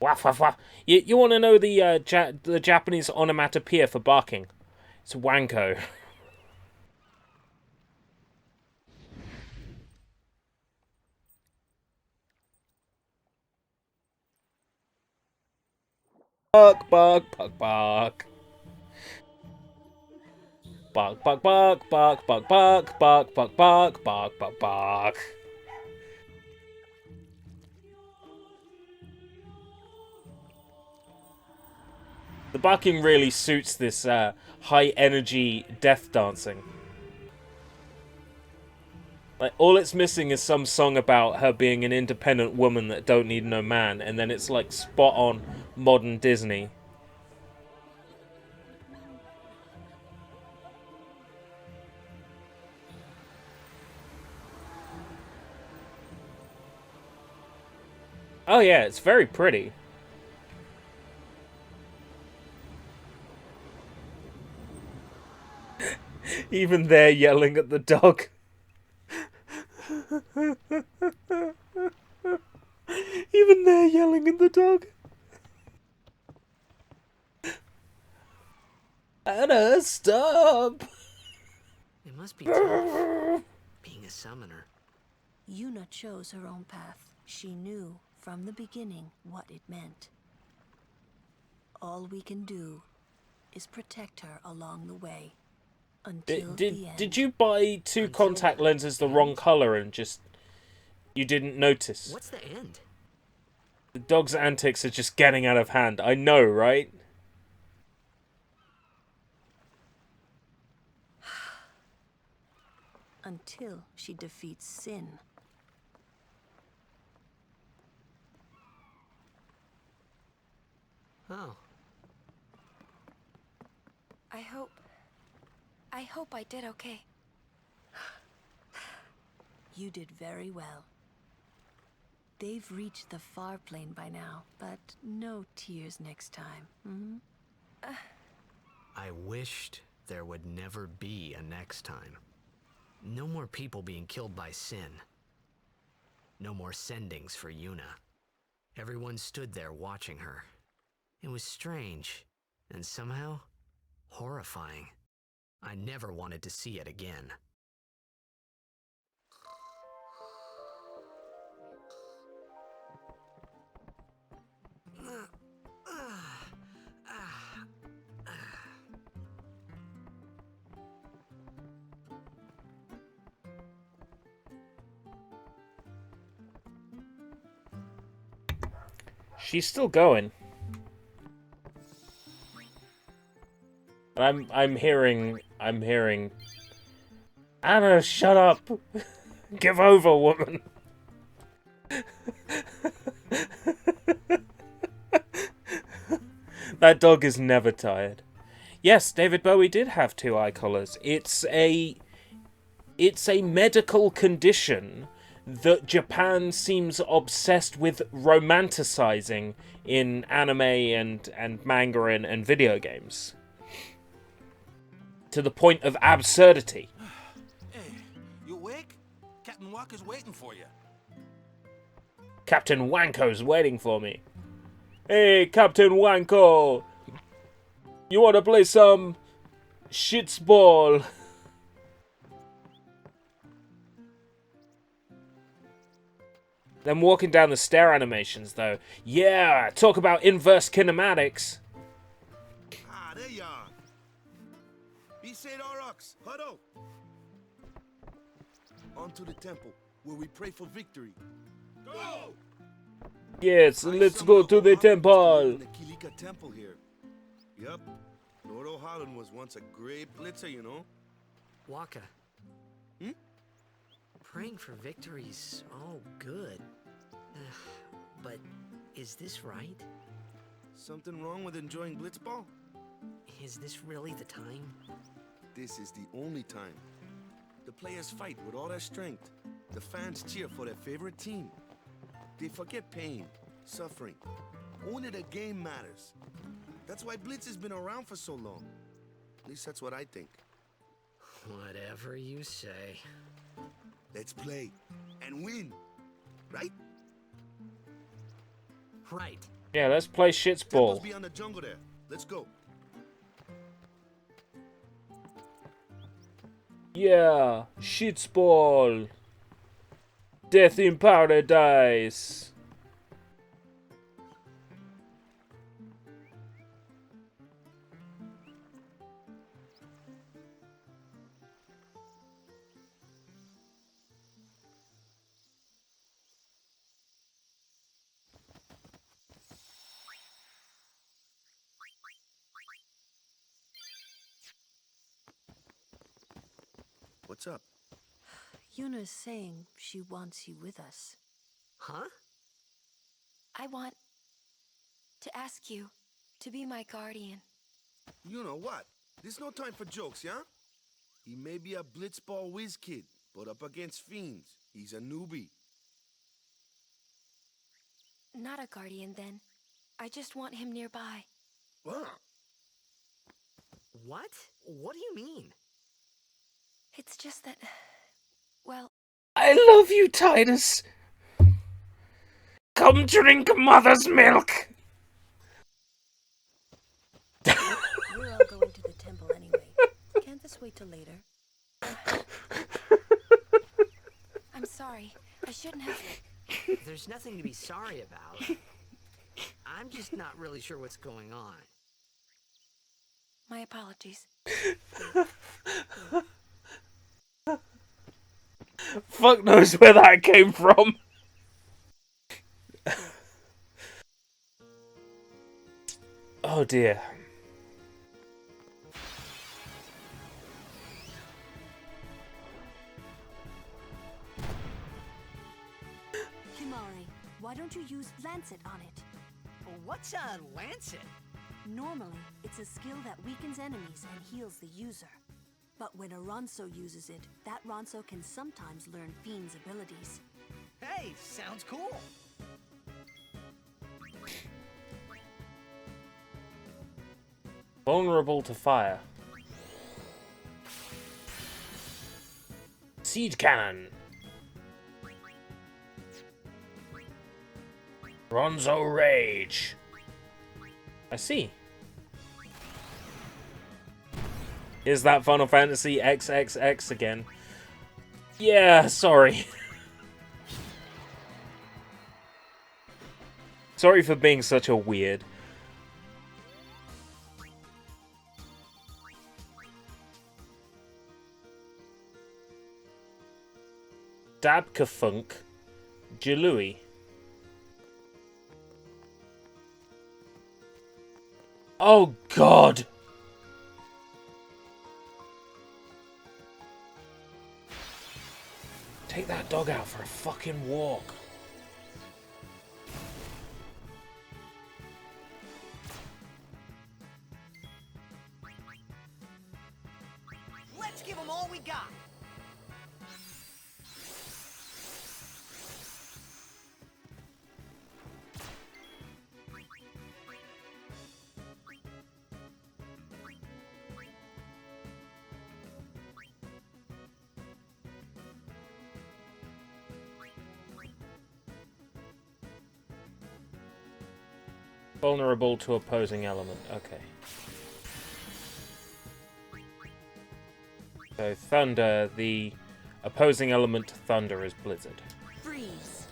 Waff, waff, waff. You want to know the Japanese onomatopoeia for barking? It's wanko. Bark, bark, bark, bark. Bark, bark, bark, bark, bark, bark, bark, bark, bark, bark, bark, bark. The barking really suits this high-energy death dancing. Like, all it's missing is some song about her being an independent woman that don't need no man, and then it's like spot on modern Disney. Oh yeah, it's very pretty. Even they're yelling at the dog. Even they're yelling at the dog. Anna, stop! It must be tough, being a summoner. Yuna chose her own path. She knew from the beginning what it meant. All we can do is protect her along the way. Until the end. Did you buy two contact lenses the wrong color and just you didn't notice? What's the end? The dog's antics are just getting out of hand. I know, right? Until she defeats sin. Oh. I hope I did okay. You did very well. They've reached the far plane by now, but no tears next time. I wished there would never be a next time. No more people being killed by sin. No more sendings for Yuna. Everyone stood there watching her. It was strange, and somehow horrifying. I never wanted to see it again. She's still going. I'm hearing Anna, shut up. Give over, woman. That dog is never tired. Yes, David Bowie did have two eye collars. It's a medical condition that Japan seems obsessed with romanticizing in anime and manga and video games. To the point of absurdity. Doc is waiting for you. Captain Wanko's waiting for me. Hey, Captain Wanko! You wanna play some shits ball? Them walking down the stair animations, though. Yeah, talk about inverse kinematics. Ah, there you are. Be Saint Aurochs, huddle. On to the temple, where we pray for victory. Go! Yes, let's go to the temple. The Kilika temple here. Yep. Lord O'Holland was once a great blitzer, you know. Waka. Hmm? Praying for victory's all good. But is this right? Something wrong with enjoying blitzball? Is this really the time? This is the only time. The players fight with all their strength. The fans cheer for their favorite team. They forget pain, suffering. Only the game matters. That's why Blitz has been around for so long. At least that's what I think. Whatever you say. Let's play and win, right? Right. Yeah, let's play shits Temple's ball. beyond the jungle there. Let's go. Yeah, shits ball. Death in paradise. What's up? Yuna's saying she wants you with us. Huh? I want to ask you to be my guardian. You know what? There's no time for jokes, yeah? He may be a blitzball whiz kid, but up against fiends, he's a newbie. Not a guardian, then. I just want him nearby. What? What? What do you mean? It's just that, well, I love you, Tidus. Come drink mother's milk. We're all going to the temple anyway. Can't this wait till later? I'm sorry. I shouldn't have. There's nothing to be sorry about. I'm just not really sure what's going on. My apologies. Fuck knows where that came from. Oh dear. Kimari, why don't you use Lancet on it? What's a lancet? Normally, it's a skill that weakens enemies and heals the user. But when a Ronso uses it, that Ronso can sometimes learn Fiend's abilities. Hey, sounds cool. Vulnerable to fire. Siege cannon. Ronzo rage. I see. Is that Final Fantasy XXX again? Yeah, sorry. Sorry for being such a weird. Dabkafunk. Jalui. Oh god! Take that dog out for a fucking walk. Let's give them all we got. Vulnerable to opposing element. Okay. So thunder, the opposing element to thunder is blizzard. Freeze.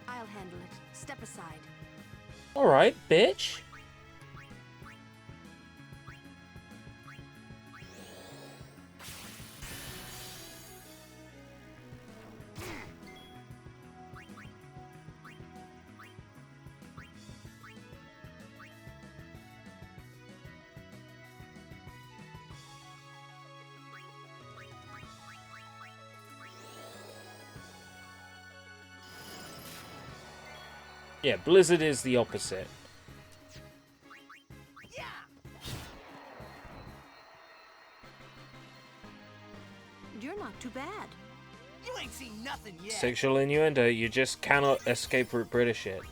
I'll handle it. Step aside. Alright, bitch. Yeah, blizzard is the opposite. You're not too bad. You ain't seen nothing yet. Sexual innuendo, you just cannot escape root British shit.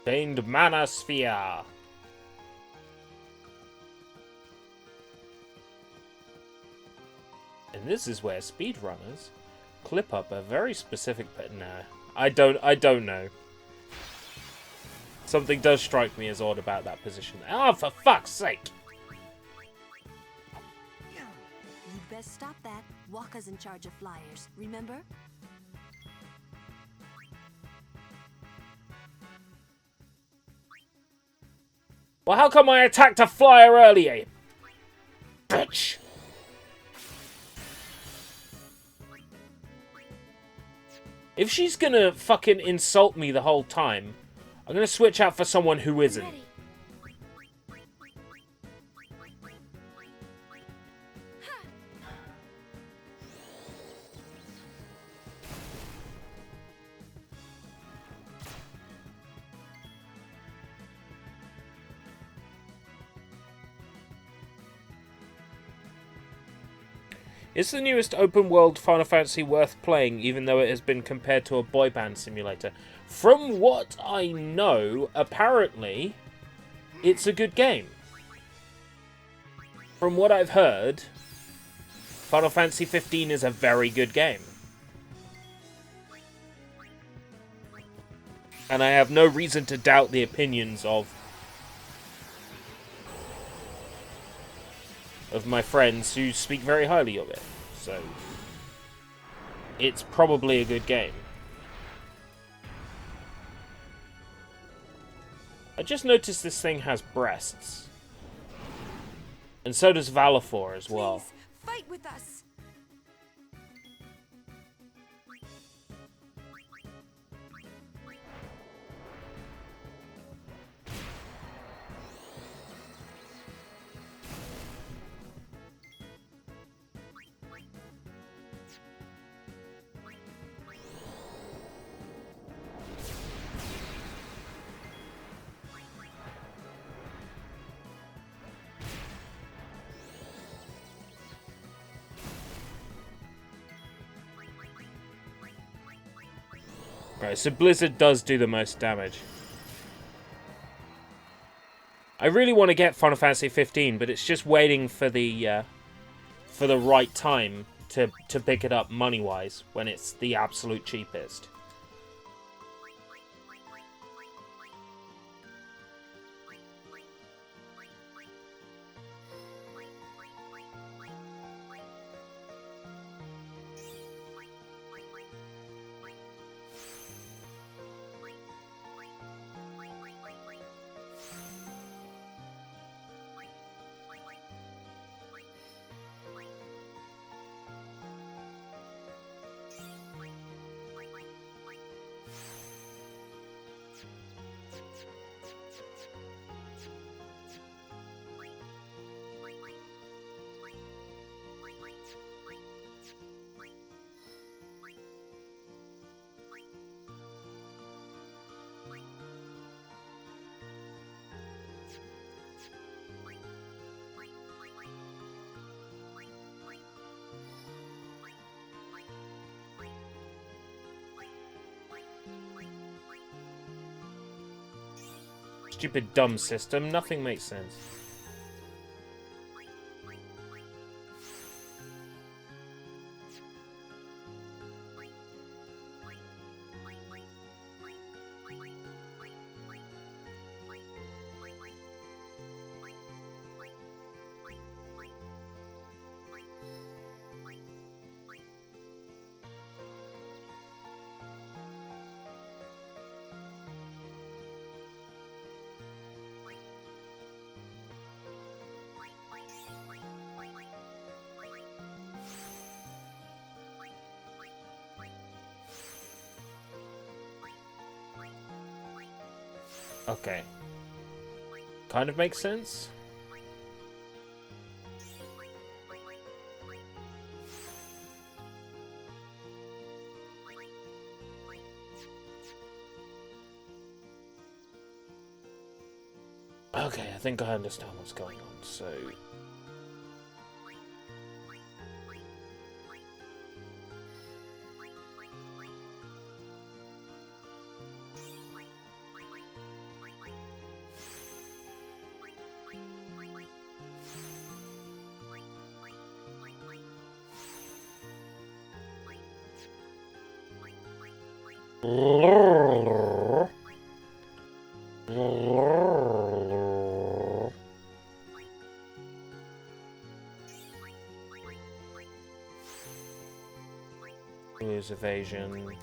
Famed Mana Sphere. And this is where speedrunners clip up a very specific nah. I don't know. Something does strike me as odd about that position. Oh, for fuck's sake! You'd best stop that. Waka's in charge of flyers, remember? Well, how come I attacked a flyer earlier? Bitch! If she's gonna fucking insult me the whole time, I'm gonna switch out for someone who isn't. Ready. Is the newest open-world Final Fantasy worth playing, even though it has been compared to a boy band simulator? From what I know, apparently, it's a good game. From what I've heard, Final Fantasy 15 is a very good game. And I have no reason to doubt the opinions of my friends who speak very highly of it. So, it's probably a good game. I just noticed this thing has breasts. And so does Valifor as well. Please, fight with us. Right, so Blizzard does do the most damage. I really want to get Final Fantasy 15, but it's just waiting for the right time to pick it up money-wise when it's the absolute cheapest. Stupid dumb system. Nothing makes sense. Okay. Kind of makes sense. Okay, I think I understand what's going on, so... Lose evasion.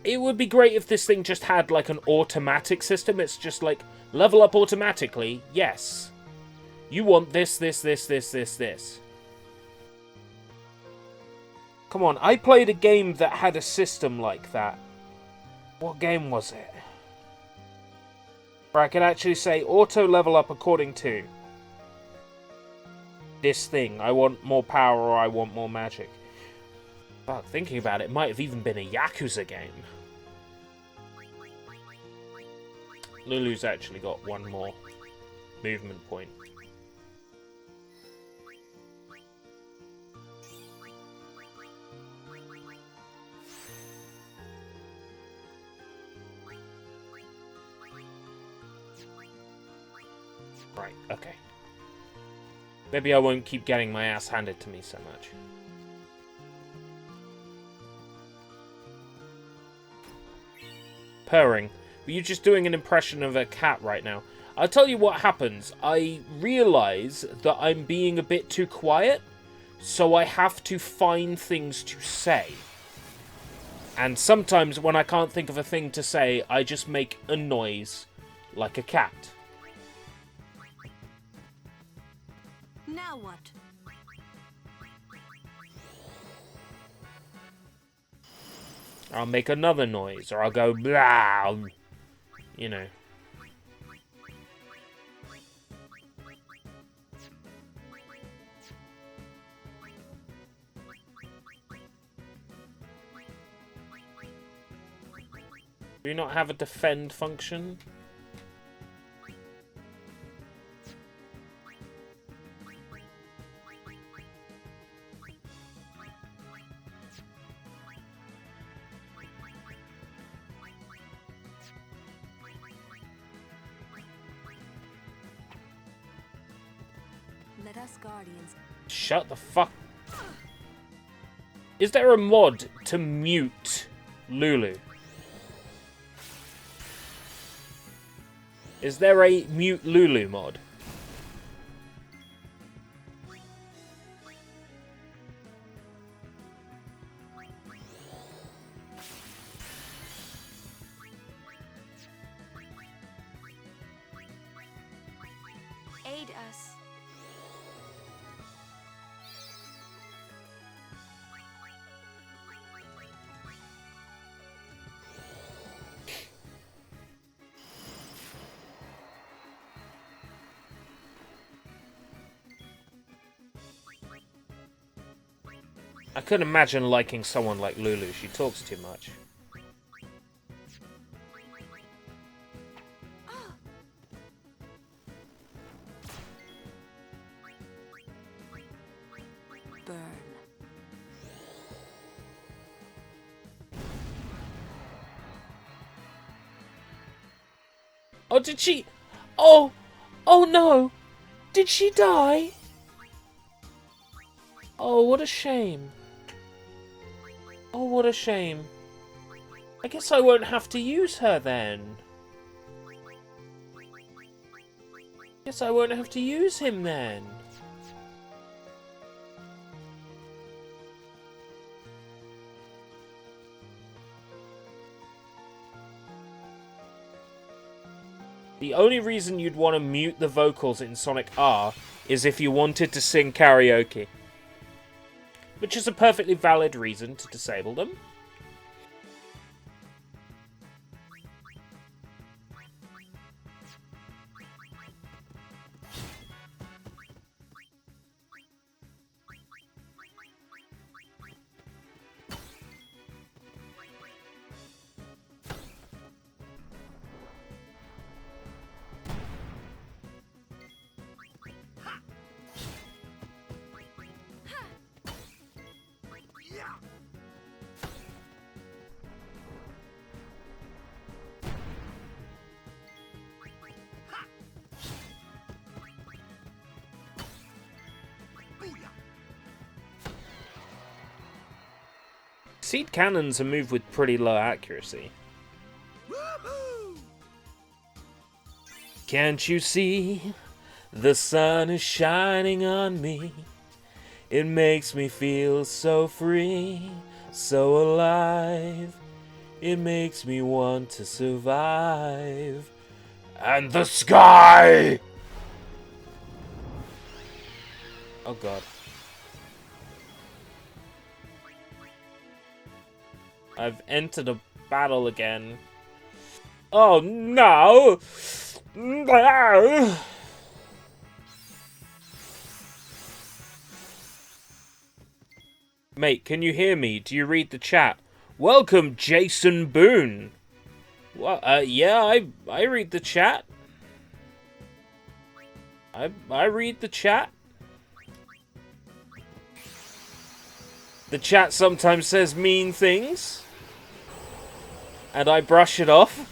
It would be great if this thing just had like an automatic system. It's just like level up automatically. Yes. You want this. Come on, I played a game that had a system like that. What game was it? Where I could actually say auto level up according to this thing. I want more power or I want more magic. Fuck, thinking about it, it might have even been a Yakuza game. Lulu's actually got one more movement point. Right, okay. Maybe I won't keep getting my ass handed to me so much. Purring. Were you just doing an impression of a cat right now? I'll tell you what happens. I realise that I'm being a bit too quiet, so I have to find things to say. And sometimes when I can't think of a thing to say, I just make a noise like a cat. Now what? I'll make another noise, or I'll go blah, you know. Do you not have a defend function? Let us guardians. Shut the fuck. Is there a mod to mute Lulu? Is there a mute Lulu mod? Aid us. I couldn't imagine liking someone like Lulu. She talks too much. Burn. Oh, did she? Oh! Oh no! Did she die? Oh, what a shame. Oh, what a shame. I guess I won't have to use her then. Guess I won't have to use him then. The only reason you'd want to mute the vocals in Sonic R is if you wanted to sing karaoke. Which is a perfectly valid reason to disable them. Seed cannons are moved with pretty low accuracy. Can't you see? The sun is shining on me. It makes me feel so free, so alive. It makes me want to survive. And the sky! Oh god. I've entered a battle again. Oh no! Mate, can you hear me? Do you read the chat? Welcome, Jason Boone. What? Yeah, I read the chat. I read the chat. The chat sometimes says mean things. And I brush it off.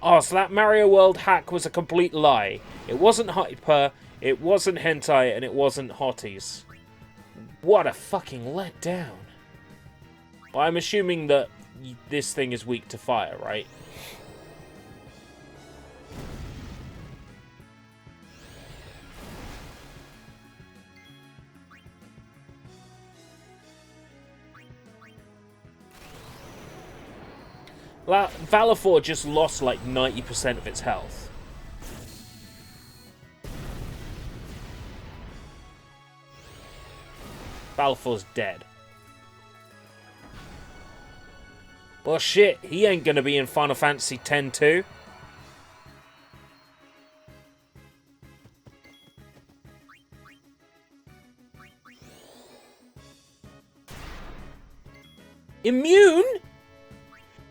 Oh, so that Mario World hack was a complete lie. It wasn't hyper, it wasn't hentai, and it wasn't hotties. What a fucking letdown. Well, I'm assuming that this thing is weak to fire, right? Valifor just lost like 90% of its health. Valifor's dead. Well shit, he ain't gonna be in Final Fantasy X too. Immune?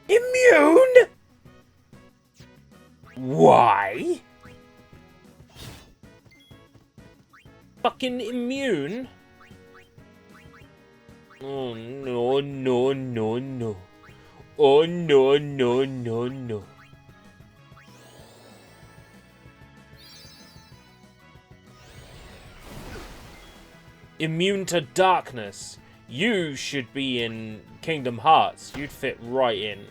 Immune? Why? Fucking immune? Oh no, no, no, no. Oh no, no, no, no. Immune to darkness. You should be in Kingdom Hearts. You'd fit right in.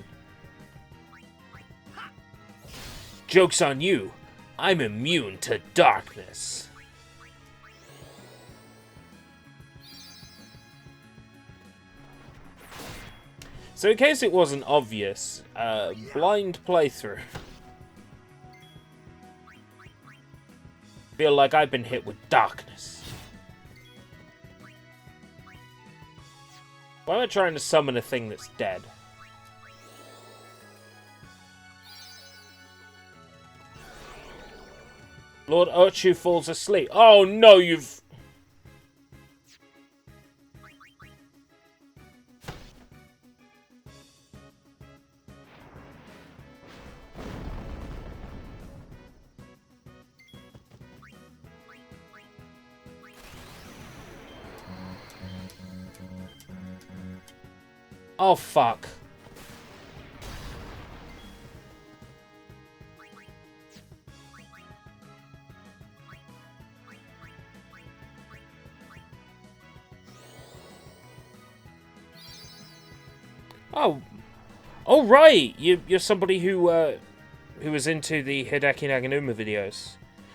Joke's on you. I'm immune to darkness. So in case it wasn't obvious, blind playthrough. Feel like I've been hit with darkness. Why am I trying to summon a thing that's dead? Lord Urchu falls asleep. Oh no, you've... Oh, fuck. Oh. Oh, right! You're somebody who was into the Hideki Naganuma videos.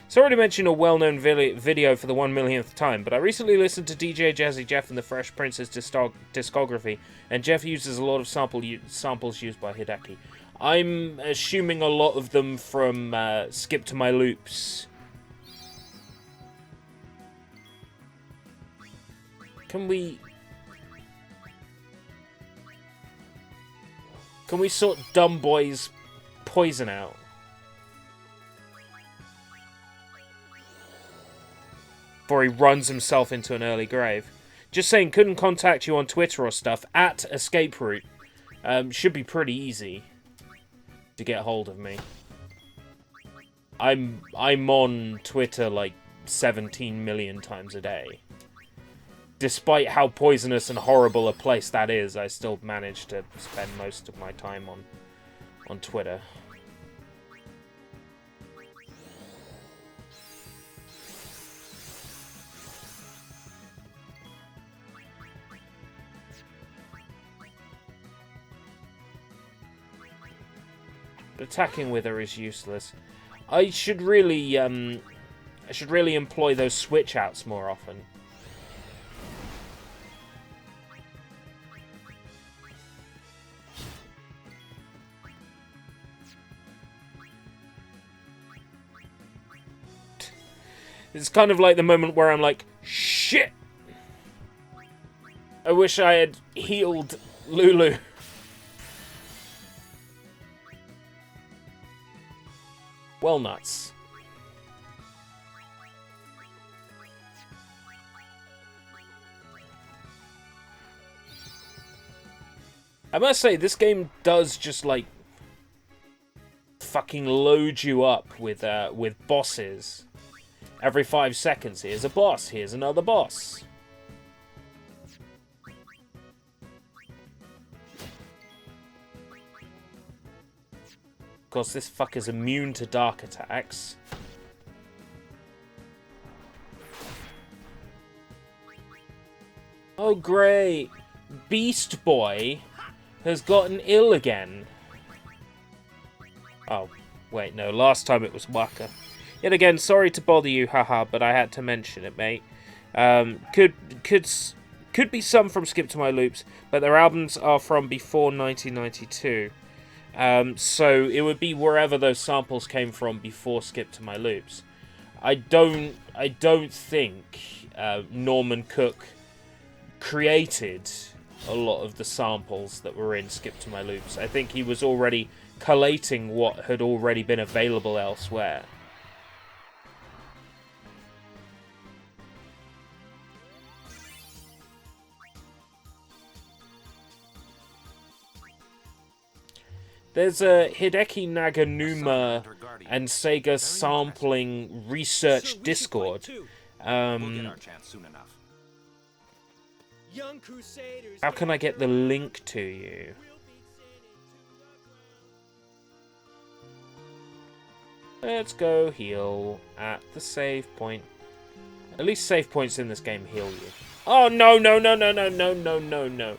Sorry to mention a well-known video for the 1 millionth time, but I recently listened to DJ Jazzy Jeff and the Fresh Prince's discography, and Jeff uses a lot of samples used by Hideki. I'm assuming a lot of them from Skip to My Loops. Can we sort Dumb Boy's poison out? Before he runs himself into an early grave. Just saying, couldn't contact you on Twitter or stuff. At Escape Route. Should be pretty easy to get hold of me. I'm on Twitter like 17 million times a day. Despite how poisonous and horrible a place that is, I still manage to spend most of my time on Twitter. Attacking with her is useless. I should really employ those switch outs more often. It's kind of like the moment where I'm like, shit! I wish I had healed Lulu. Well, nuts. I must say, this game does just, like, fucking load you up with bosses. Every 5 seconds, here's a boss, here's another boss. Of course, this fucker's immune to dark attacks. Oh, great. Beast Boy has gotten ill again. Oh, wait, no. Last time it was Waka. Yet again, sorry to bother you, haha, but I had to mention it, mate. Could be some from Skip to My Loops, but their albums are from before 1992. So it would be wherever those samples came from before Skip to My Loops. I don't think Norman Cook created a lot of the samples that were in Skip to My Loops. I think he was already collating what had already been available elsewhere. There's a Hideki Naganuma and Sega sampling research Discord. How can I get the link to you? Let's go heal at the save point. At least save points in this game heal you. Oh, no, no, no, no, no, no, no, no, no.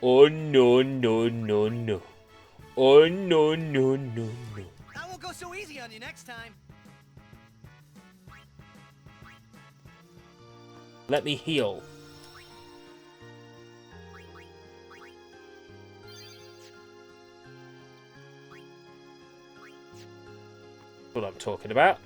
Oh, no, no, no, no. Oh, no, no, no, no. I won't go so easy on you next time. Let me heal. What I'm talking about.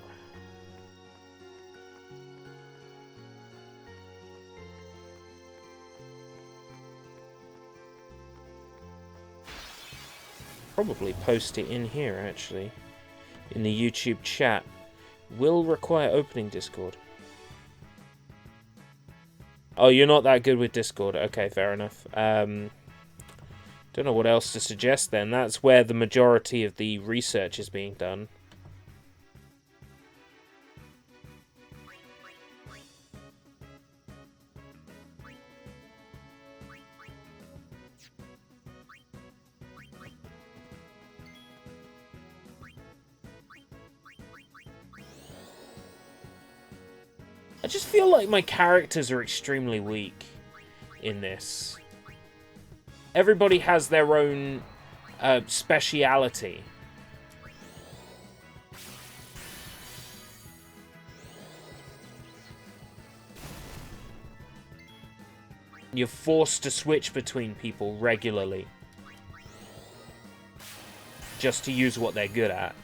Probably post it in here, actually, in the YouTube chat. Will require opening Discord. Oh, you're not that good with Discord. Okay, fair enough. Don't know what else to suggest then. That's where the majority of the research is being done. just feel like my characters are extremely weak in this. Everybody has their own speciality. You're forced to switch between people regularly, just to use what they're good at.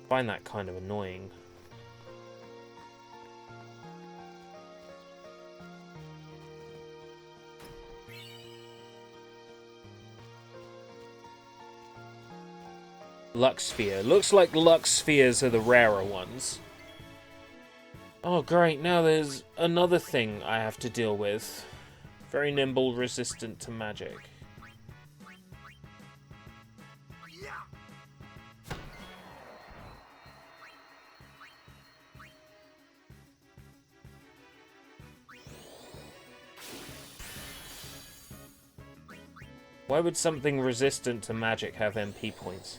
I find that kind of annoying. Lux Sphere. Looks like Lux Spheres are the rarer ones. Oh great, now there's another thing I have to deal with. Very nimble, resistant to magic. Why would something resistant to magic have MP points?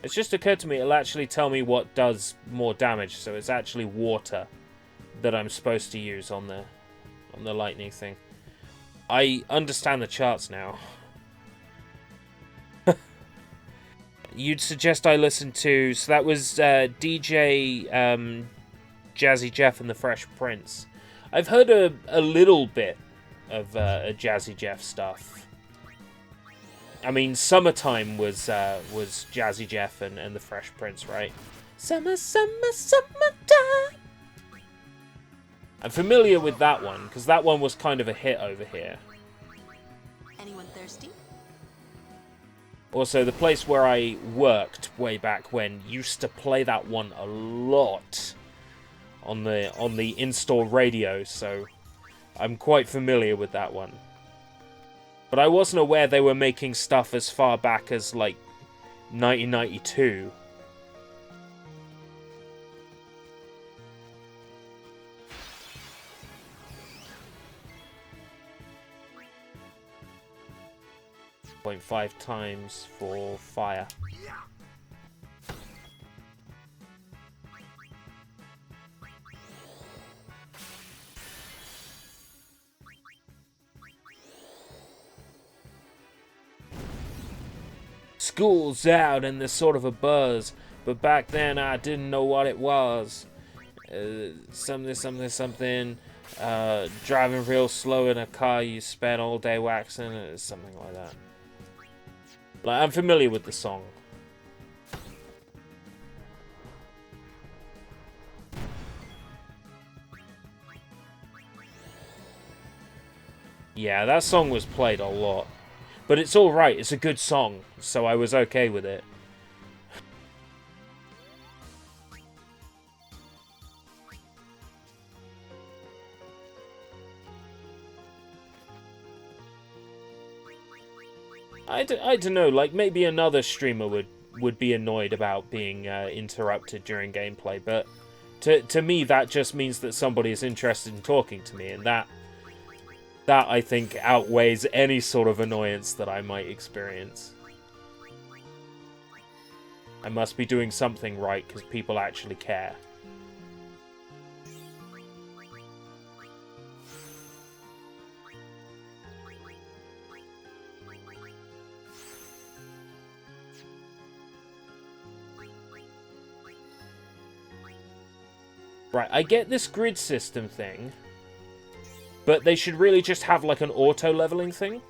It's just occurred to me it'll actually tell me what does more damage, so it's actually water that I'm supposed to use on the lightning thing. I understand the charts now. You'd suggest I listen to... So that was DJ Jazzy Jeff and the Fresh Prince. I've heard a little bit of Jazzy Jeff stuff. I mean, Summertime was Jazzy Jeff and the Fresh Prince, right? Summer, summer, summertime. I'm familiar with that one, because that one was kind of a hit over here. Anyone thirsty? Also, the place where I worked way back when used to play that one a lot on the in-store radio, so I'm quite familiar with that one. But I wasn't aware they were making stuff as far back as, like, 1992. .5 times for fire. School's out and there's sort of a buzz, but back then I didn't know what it was. Something, driving real slow in a car you spent all day waxing, something like that. Like, I'm familiar with the song. Yeah, that song was played a lot. But it's alright, it's a good song, so I was okay with it. I don't know, like, maybe another streamer would be annoyed about being interrupted during gameplay, but to me that just means that somebody is interested in talking to me, and that I think outweighs any sort of annoyance that I might experience. I must be doing something right because people actually care. Right, I get this grid system thing, but they should really just have like an auto-leveling thing.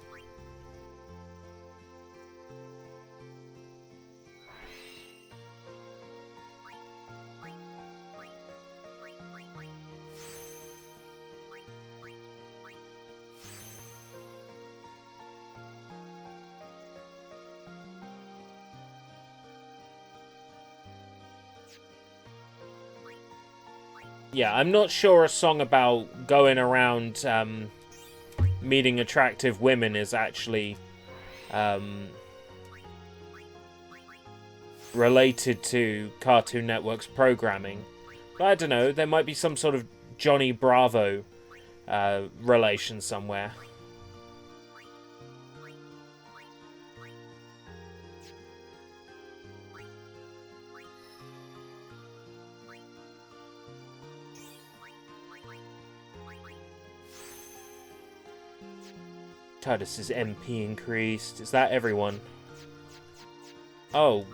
Yeah, I'm not sure a song about going around meeting attractive women is actually related to Cartoon Network's programming. But I don't know, there might be some sort of Johnny Bravo relation somewhere. Tidus' MP increased. Is that everyone? Oh,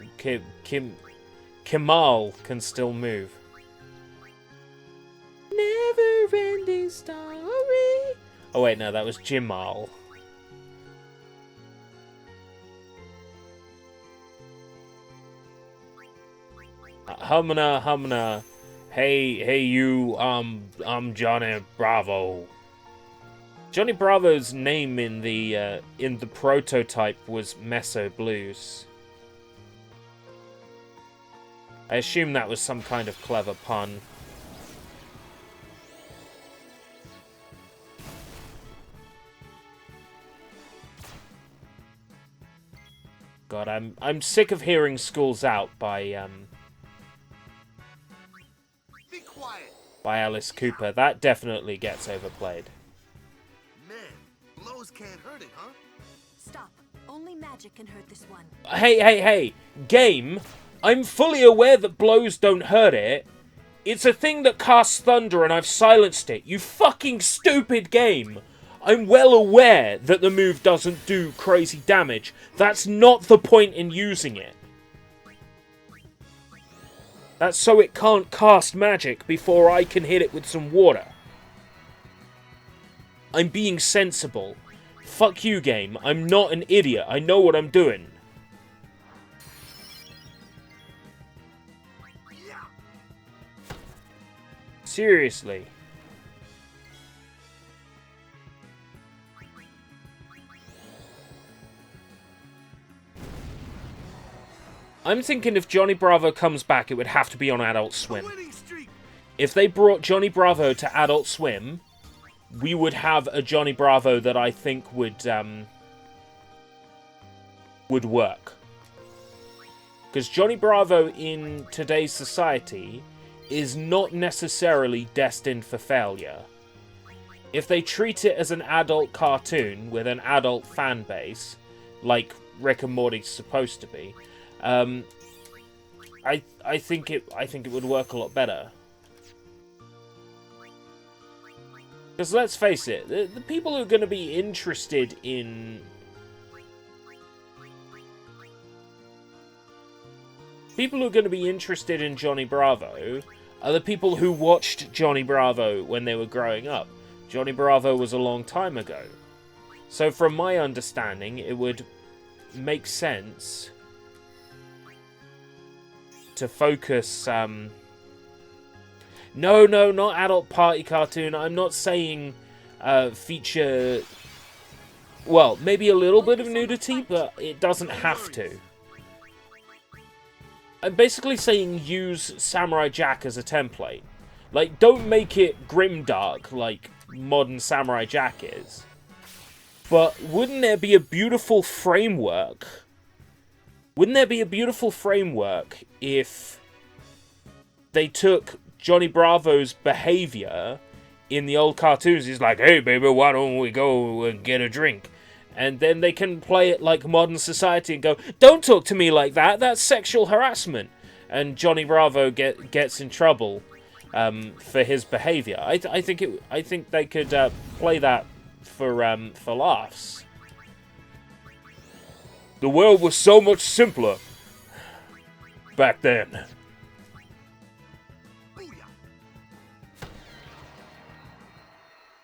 Kemal can still move. Never ending story. Oh wait, no, that was Jimal. Humna. Hey you, I'm Johnny Bravo. Johnny Bravo's name in the prototype was Meso Blues. I assume that was some kind of clever pun. God, I'm sick of hearing "School's Out" by Be quiet. Alice Cooper. That definitely gets overplayed. Man, blows can't hurt it, huh? Stop. Only magic can hurt this one. Hey, game. I'm fully aware that blows don't hurt it. It's a thing that casts thunder and I've silenced it. You fucking stupid game. I'm well aware that the move doesn't do crazy damage. That's not the point in using it. That's so it can't cast magic before I can hit it with some water. I'm being sensible. Fuck you, game. I'm not an idiot. I know what I'm doing. Seriously. I'm thinking if Johnny Bravo comes back, it would have to be on Adult Swim. If they brought Johnny Bravo to Adult Swim, we would have a Johnny Bravo that I think would work. Because Johnny Bravo in today's society is not necessarily destined for failure. If they treat it as an adult cartoon with an adult fan base, like Rick and Morty's supposed to be, I think it would work a lot better. Because let's face it, the people who are going to be interested in Johnny Bravo are the people who watched Johnny Bravo when they were growing up. Johnny Bravo was a long time ago. So from my understanding, it would make sense to focus... No, not adult party cartoon. I'm not saying feature... Well, maybe a little bit of nudity, but it doesn't have to. I'm basically saying use Samurai Jack as a template. Like, don't make it grimdark like modern Samurai Jack is. But wouldn't there be a beautiful framework? Wouldn't there be a beautiful framework if they took Johnny Bravo's behavior in the old cartoons? He's like, hey baby, why don't we go and get a drink? And then they can play it like modern society and go, don't talk to me like that, that's sexual harassment. And Johnny Bravo gets in trouble for his behavior. I think they could play that for laughs. The world was so much simpler back then.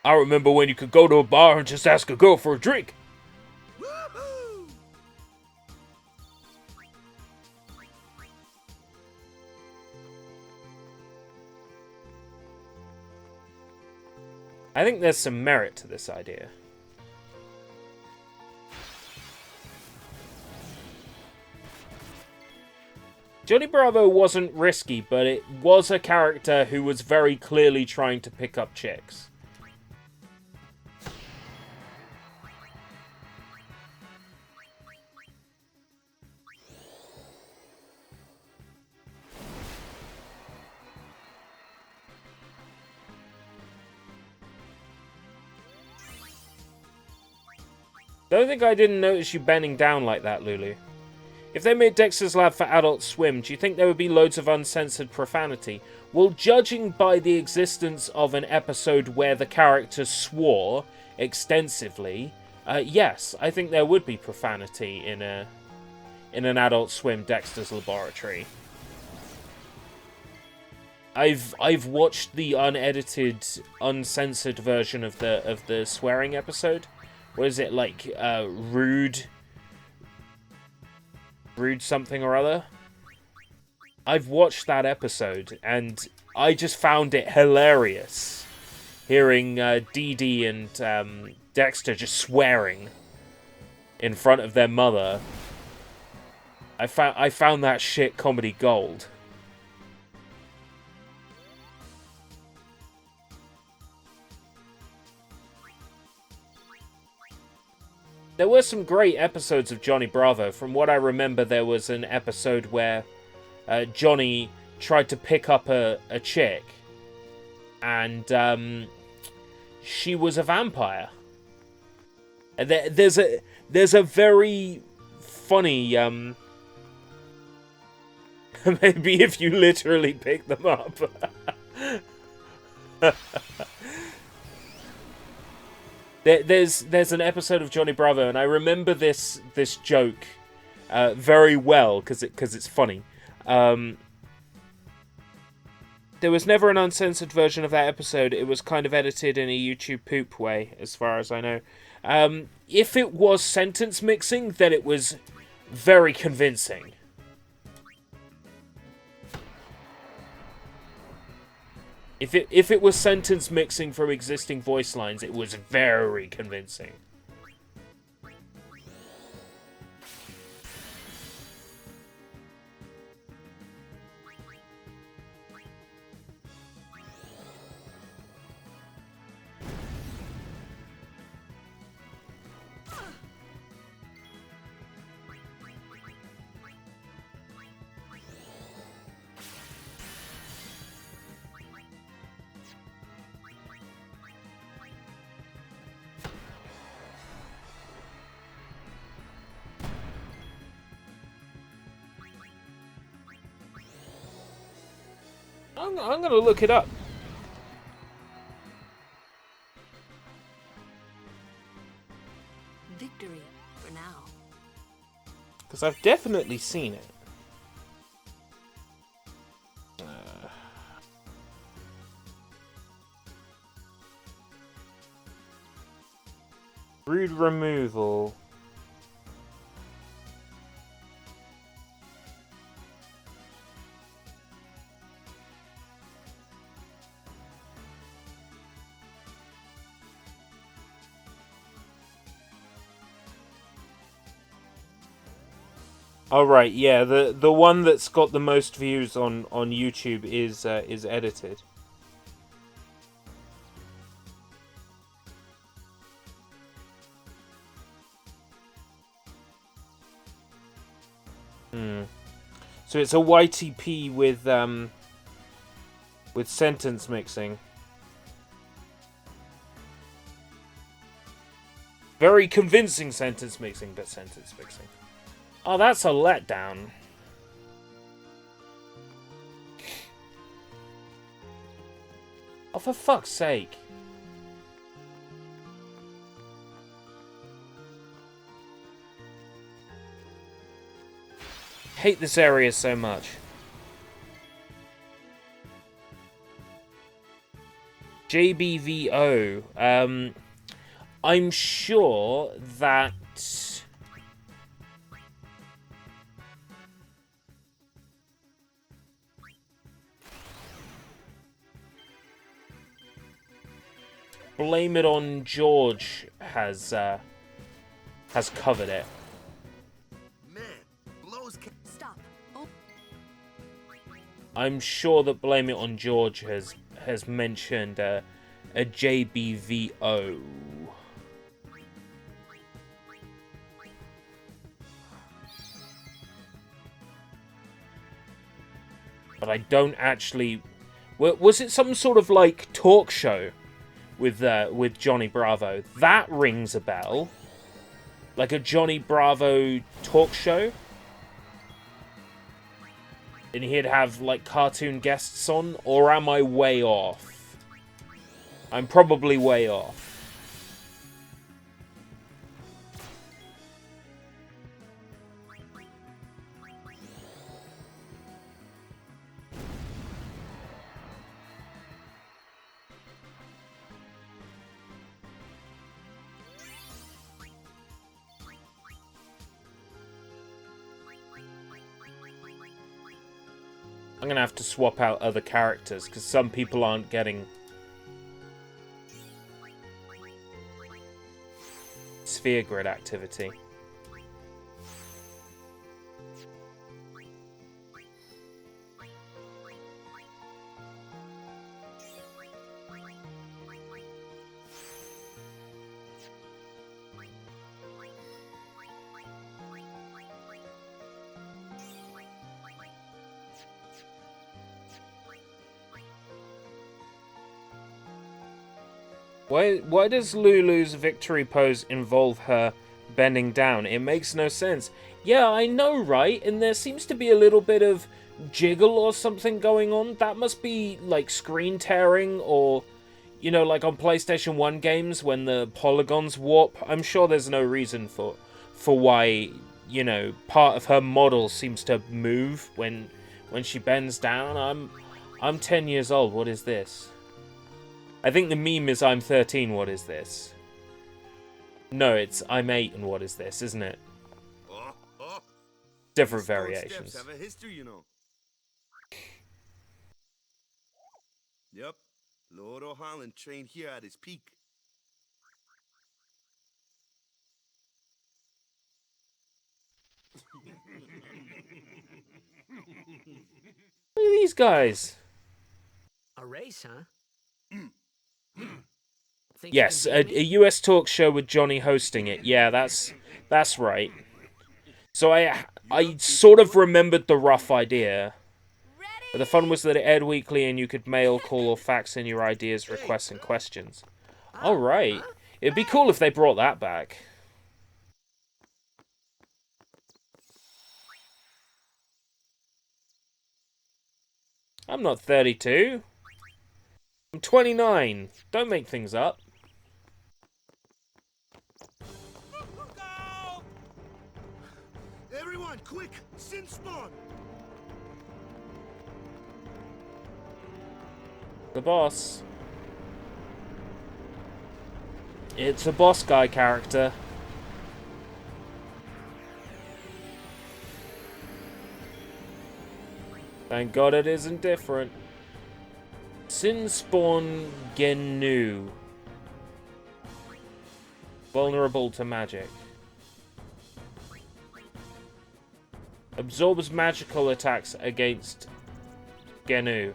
I remember when you could go to a bar and just ask a girl for a drink. I think there's some merit to this idea. Johnny Bravo wasn't risky, but it was a character who was very clearly trying to pick up chicks. Don't think I didn't notice you bending down like that, Lulu. If they made Dexter's Lab for Adult Swim, do you think there would be loads of uncensored profanity? Well, judging by the existence of an episode where the character swore extensively, yes, I think there would be profanity in an Adult Swim Dexter's Laboratory. I've watched the unedited, uncensored version of the swearing episode. What is it, like rude something or other? I've watched that episode and I just found it hilarious hearing Dee Dee and Dexter just swearing in front of their mother. I found that shit comedy gold. There were some great episodes of Johnny Bravo. From what I remember, there was an episode where Johnny tried to pick up a chick, and she was a vampire. And there's a very funny maybe if you literally pick them up. There's an episode of Johnny Bravo, and I remember this joke very well because it's funny. There was never an uncensored version of that episode. It was kind of edited in a YouTube poop way, as far as I know. If it was sentence mixing, then it was very convincing. If it was sentence mixing from existing voice lines, it was very convincing. I'm gonna look it up. Victory for now. Because I've definitely seen it. Brood removal. Oh right, yeah, the one that's got the most views on YouTube is edited. So it's a YTP with sentence mixing. Very convincing sentence mixing, but sentence mixing. Oh, that's a letdown. Oh, for fuck's sake. Hate this area so much. JBVO. I'm sure that... Blame It on George has covered it. Man, blows Stop. Oh. I'm sure that Blame It on George has mentioned a JBVO. But I don't actually... Was it some sort of, like, talk show with Johnny Bravo? That rings a bell. like a Johnny Bravo talk show. And he'd have, like, cartoon guests on? Or am I way off? I'm probably way off. I'm gonna have to swap out other characters, because some people aren't getting sphere grid activity. Why does Lulu's victory pose involve her bending down? It makes no sense. Yeah, I know, right? And there seems to be a little bit of jiggle or something going on. That must be, like, screen tearing or, you know, like on PlayStation 1 games when the polygons warp. I'm sure there's no reason for why, you know, part of her model seems to move when she bends down. I'm 10 years old. What is this? I think the meme is I'm 13, what is this? No, it's I'm 8 and what is this, isn't it? Different variations. Have a history, you know. Yep. Lord O'Holland trained here at his peak. Look at these guys. A race, huh? Yes, a US talk show with Johnny hosting it. Yeah, that's right. So I sort of remembered the rough idea. But the fun was that it aired weekly and you could mail, call, or fax in your ideas, requests, and questions. Alright. It'd be cool if they brought that back. I'm not 32. I'm 29. Don't make things up. Everyone, quick! Sin spawn! The boss. It's a boss guy character. Thank God it isn't different. Sin Spawn Genu. Vulnerable to magic. Absorbs magical attacks against Genu.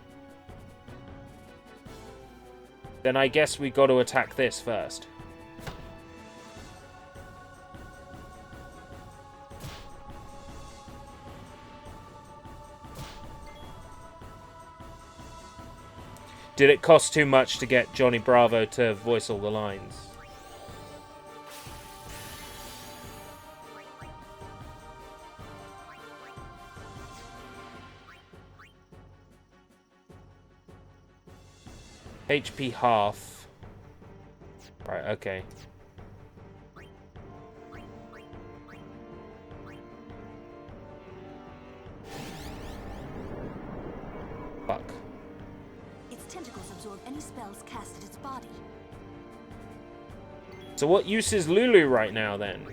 Then I guess we got to attack this first. Did it cost too much to get Johnny Bravo to voice all the lines? HP half. Right, okay. Fuck. Its tentacles absorb any spells cast at its body. So what use is Lulu right now, then?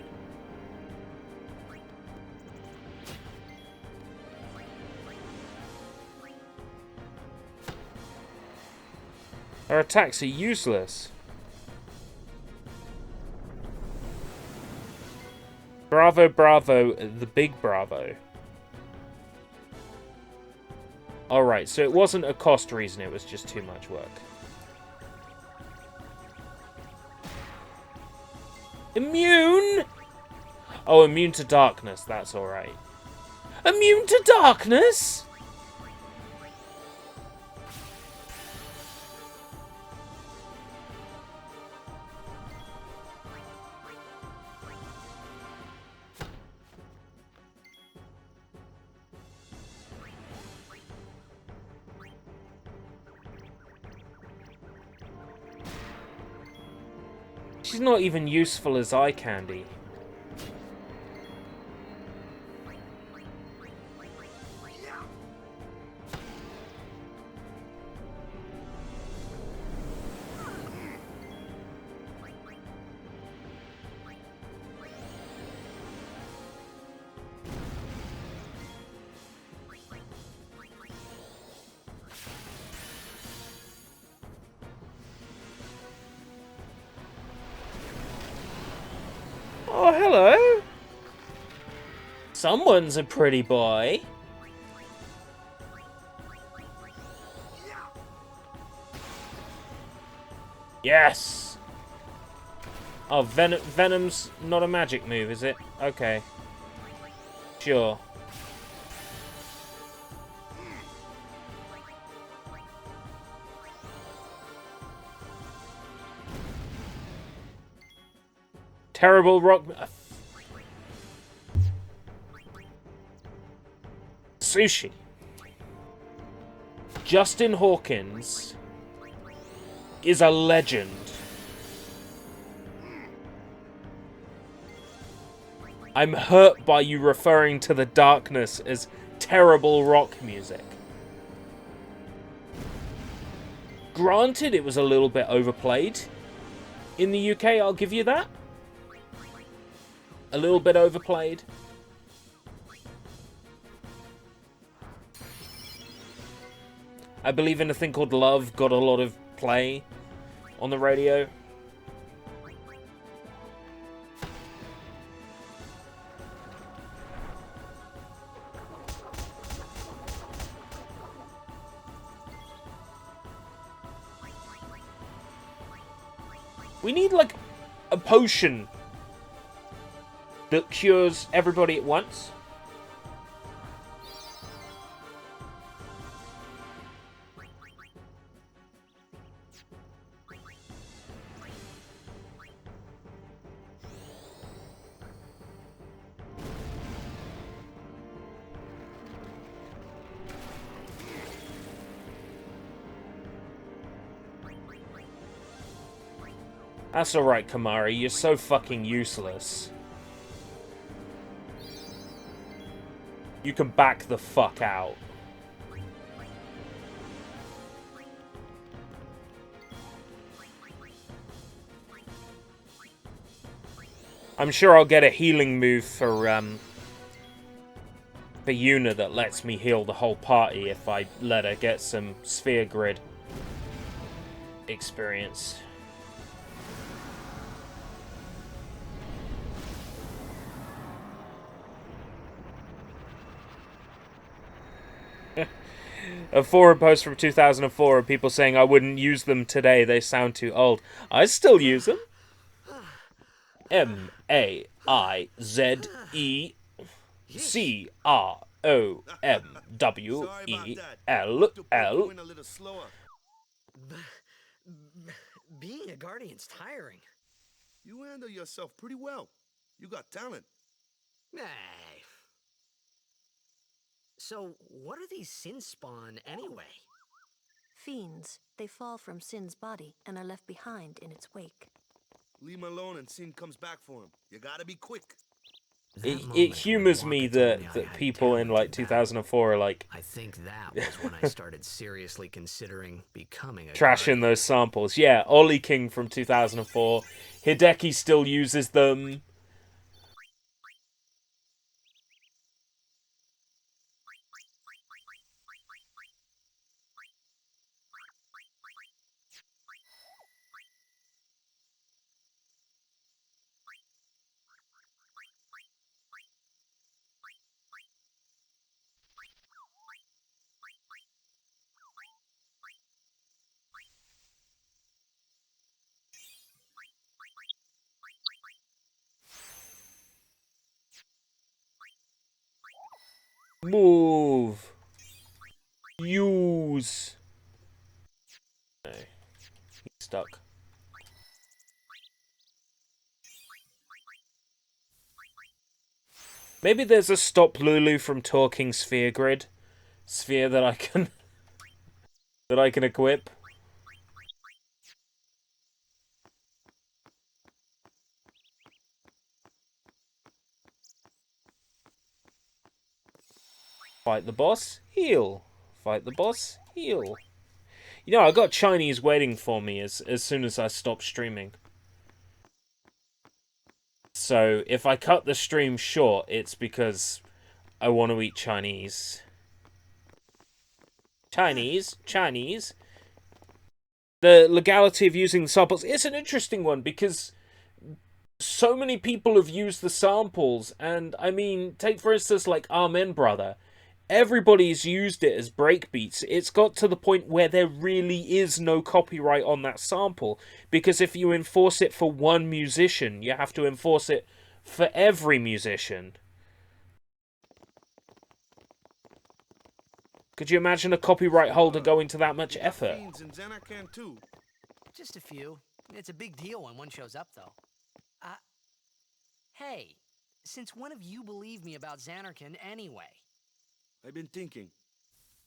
Her attacks are useless. Bravo, Bravo, the big Bravo. Alright, so it wasn't a cost reason, it was just too much work. Immune? Oh, immune to darkness, that's alright. Immune to darkness? She's not even useful as eye candy. Oh, hello. Someone's a pretty boy. Yes! Oh, Venom's not a magic move, is it? Okay. Sure. Terrible rock... Sushi. Justin Hawkins is a legend. I'm hurt by you referring to the darkness as terrible rock music. Granted, it was a little bit overplayed. In the UK, I'll give you that. A little bit overplayed. I Believe in a Thing Called Love got a lot of play on the radio. We need, like, a potion that cures everybody at once. That's alright, Kamari. You're so fucking useless. You can back the fuck out. I'm sure I'll get a healing move for Yuna that lets me heal the whole party if I let her get some sphere grid experience. A forum post from 2004 of people saying I wouldn't use them today, they sound too old. I still use them. MAIZECROMWELL. Being a guardian's tiring. You handle yourself pretty well. You got talent. Hey. So, what are these sin spawn anyway? Fiends. They fall from Sin's body and are left behind in its wake. Leave him alone and Sin comes back for him. You gotta be quick. It humors me that people in like 2004 are like, I think that was when I started seriously considering becoming a trashing those samples. Yeah, Ollie King from 2004. Hideki still uses them. Move. Use. No. He's stuck. Maybe there's a stop Lulu from talking sphere grid. Sphere that I can equip. Fight the boss, heal. Fight the boss, heal. You know, I got Chinese waiting for me as soon as I stop streaming. So, if I cut the stream short, it's because I want to eat Chinese. Chinese. The legality of using the samples is an interesting one because so many people have used the samples, and I mean, take for instance like Amen Brother. Everybody's used it as breakbeats. It's got to the point where there really is no copyright on that sample, because if you enforce it for one musician, you have to enforce it for every musician. Could you imagine a copyright holder going to that much effort? Just a few. It's a big deal when one shows up, though. Hey, since when have you believed me about Xanarkin anyway? I've been thinking.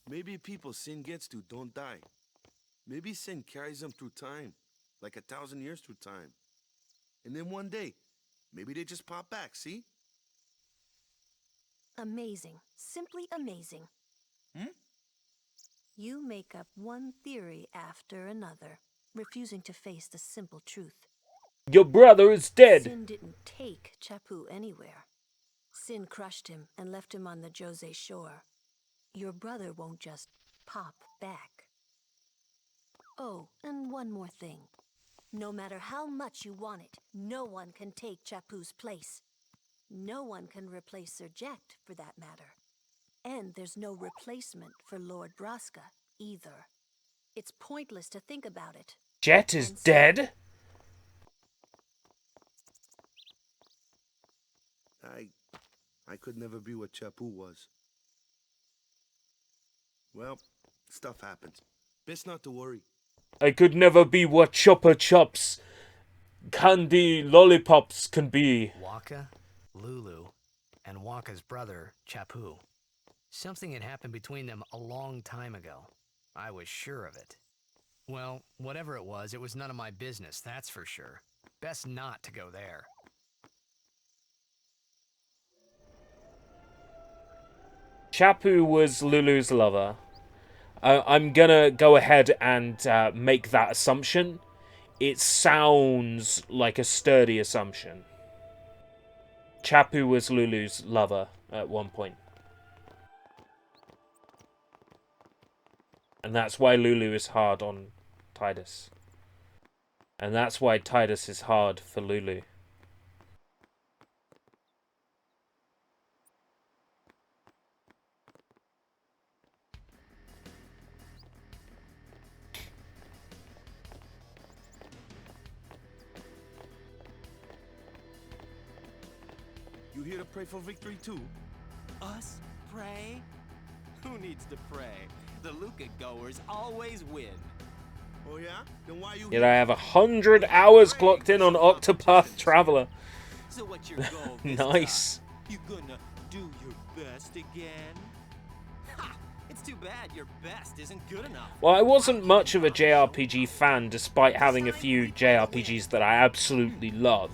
Maybe people sin gets to don't die. Maybe sin carries them through time, like 1,000 years through time. And then one day, maybe they just pop back, see? Amazing. Simply amazing. You make up one theory after another, refusing to face the simple truth. Your brother is dead! Sin didn't take Chapu anywhere. Sin crushed him and left him on the Jose shore. Your brother won't just pop back. Oh, and one more thing. No matter how much you want it, no one can take Chapu's place. No one can replace Serject, for that matter. And there's no replacement for Lord Braska, either. It's pointless to think about it. Jet is dead? I could never be what Chapu was. Well, stuff happens. Best not to worry. I could never be what Chopper Chops candy lollipops can be. Waka, Lulu, and Waka's brother, Chapu. Something had happened between them a long time ago. I was sure of it. Well, whatever it was none of my business, that's for sure. Best not to go there. Chapu was Lulu's lover. I'm gonna go ahead and make that assumption. It sounds like a sturdy assumption. Chapu was Lulu's lover at one point. And that's why Lulu is hard on Tidus. And that's why Tidus is hard for Lulu. You here to pray for victory too? Us? Pray? Who needs to pray? The Luca goers always win. Oh yeah? Then why you Yet I have 100 hours clocked in on Octopath Traveler. So what's your goal this Nice. time? You gonna do your best again? Ha! It's too bad your best isn't good enough. Well, I wasn't much of a JRPG fan despite having a few JRPGs that I absolutely love.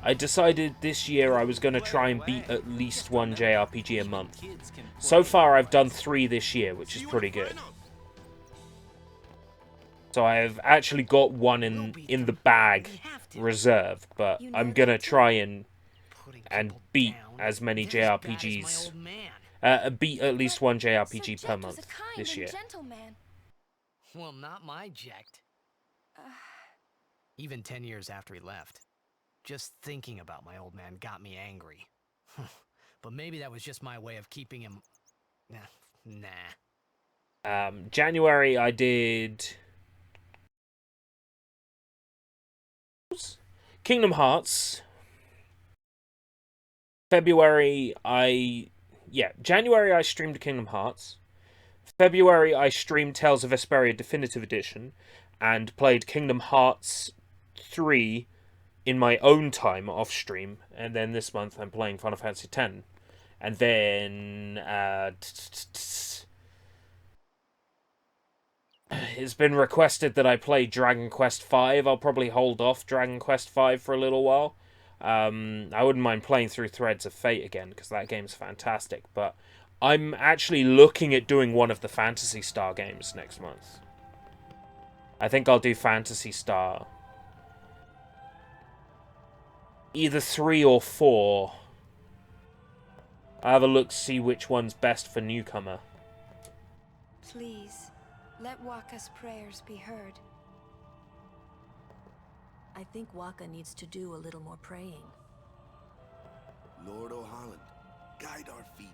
I decided this year I was going to try and beat at least one JRPG a month. So far I've done 3 this year, which is pretty good. So I've actually got one in the bag reserved, but I'm going to try and beat as many JRPGs. Beat at least one JRPG per month this year. Well, not my Ject. Even 10 years after he left. Just thinking about my old man got me angry. But maybe that was just my way of keeping him... Nah. January I did... Kingdom Hearts. January I streamed Kingdom Hearts. February I streamed Tales of Vesperia Definitive Edition and played Kingdom Hearts 3 in my own time off stream, and then this month I'm playing Final Fantasy X. And then it's been requested that I play Dragon Quest V. I'll probably hold off Dragon Quest V for a little while. I wouldn't mind playing through Threads of Fate again, because that game's fantastic, but I'm actually looking at doing one of the Phantasy Star games next month. I think I'll do Phantasy Star. Either 3 or 4. I'll have a look, see which one's best for newcomer. Please, let Waka's prayers be heard. I think Waka needs to do a little more praying. Lord O'Holland, guide our feet.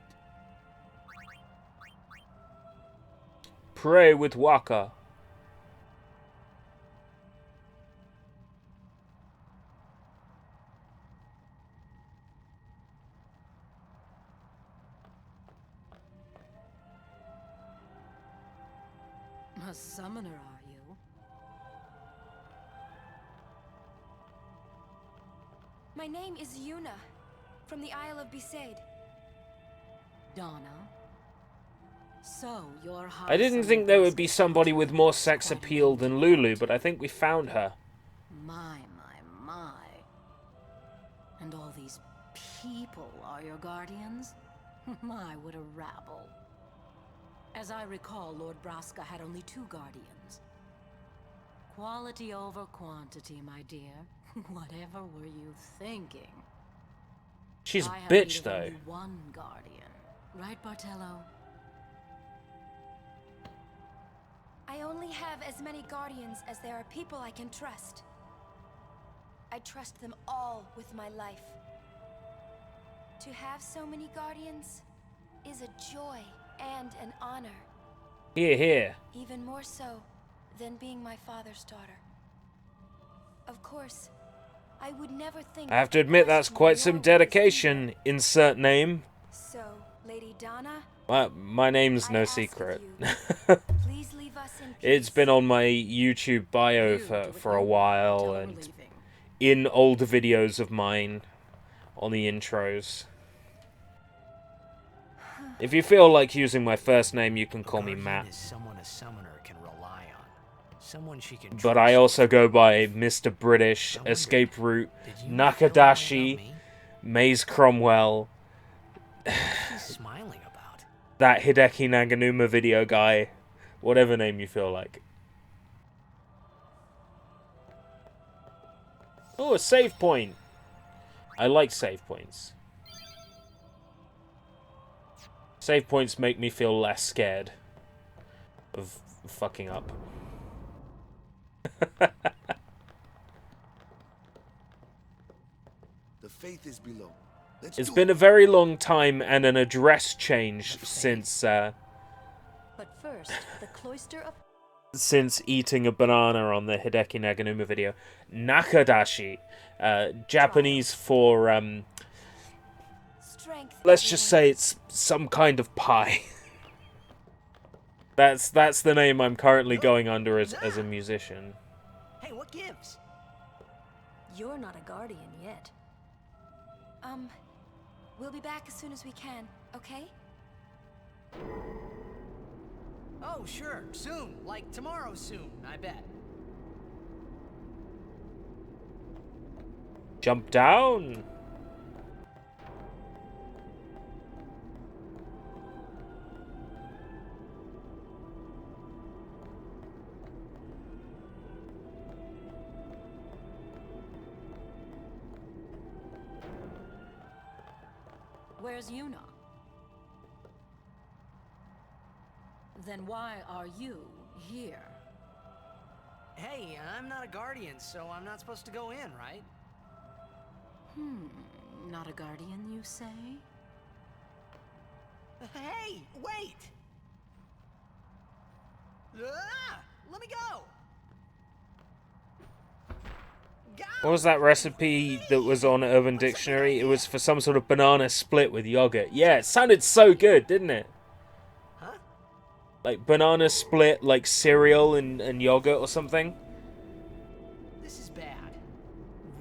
Pray with Waka. A summoner, are you? My name is Yuna, from the Isle of Besaid. Donna? So, your house... I didn't think there would be somebody with more sex appeal than Lulu, but I think we found her. My. And all these people are your guardians? My, what a rabble. As I recall, Lord Braska had only 2 guardians. Quality over quantity, my dear. Whatever were you thinking? She's I a have bitch, need of though. only 1 guardian. Right, Bartello? I only have as many guardians as there are people I can trust. I trust them all with my life. To have so many guardians is a joy and an honor. Here, here. Even more so than being my father's daughter. Of course, I would never think... I have to admit that's quite some dedication. Insert name. So, Lady Donna... My name's no secret. Please leave us in peace. It's been on my YouTube bio for a while, and in older videos of mine on the intros. If you feel like using my first name, you can call me Matt. Is someone a summoner can rely on. Someone she can But I also go by Mr. British, Escape Route, Nakadashi, Maze Cromwell, smiling about that Hideki Naganuma video guy, whatever name you feel like. Oh, a save point. I like save points. Save points make me feel less scared of fucking up. The faith is below. It's been a very long time and an address change since But first, the cloister of... since eating a banana on the Hideki Naganuma video. Nakadashi, Japanese for let's just say it's some kind of pie. That's the name I'm currently going under as a musician. Hey, what gives? You're not a guardian yet. We'll be back as soon as we can, okay? Oh, sure, soon. Like tomorrow soon, I bet. Jump down. Where's Yuna? Then why are you here? Hey, I'm not a guardian, so I'm not supposed to go in, right? Not a guardian, you say? Hey, wait! Ah, let me go! What was that recipe that was on Urban Dictionary? It was for some sort of banana split with yogurt. Yeah, it sounded so good, didn't it? Huh? Like banana split, like cereal and yogurt or something. This is bad.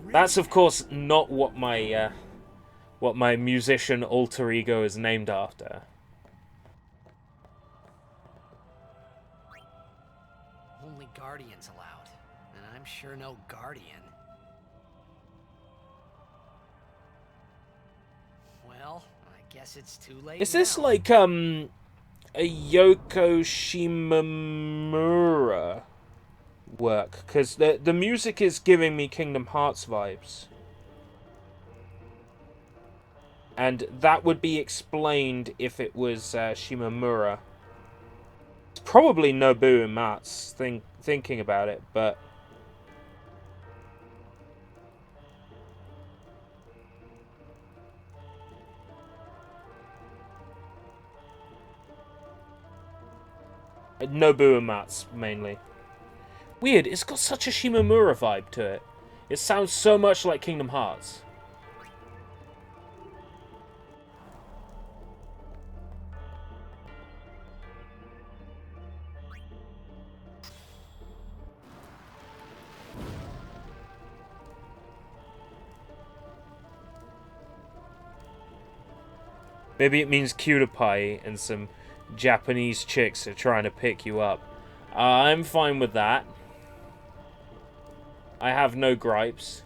Really That's of bad. course not what my musician alter ego is named after. only guardians allowed, and I'm sure no guardian. Well, I Guess it's too late. Is this now. like a Yoko Shimomura work? Because the music is giving me Kingdom Hearts vibes. And that would be explained if it was Shimomura. It's probably Nobuo Uematsu thinking about it, but... Nobuo Uematsu, mainly. Weird, it's got such a Shimomura vibe to it. It sounds so much like Kingdom Hearts. Maybe it means cutie pie and some Japanese chicks are trying to pick you up. I'm fine with that. I have no gripes.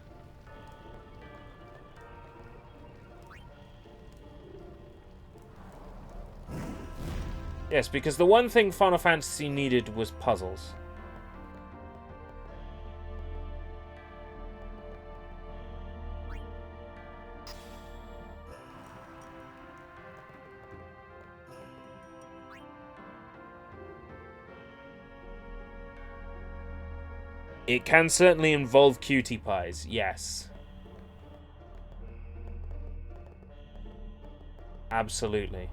Yes, because the one thing Final Fantasy needed was puzzles. It can certainly involve cutie pies, yes. Absolutely.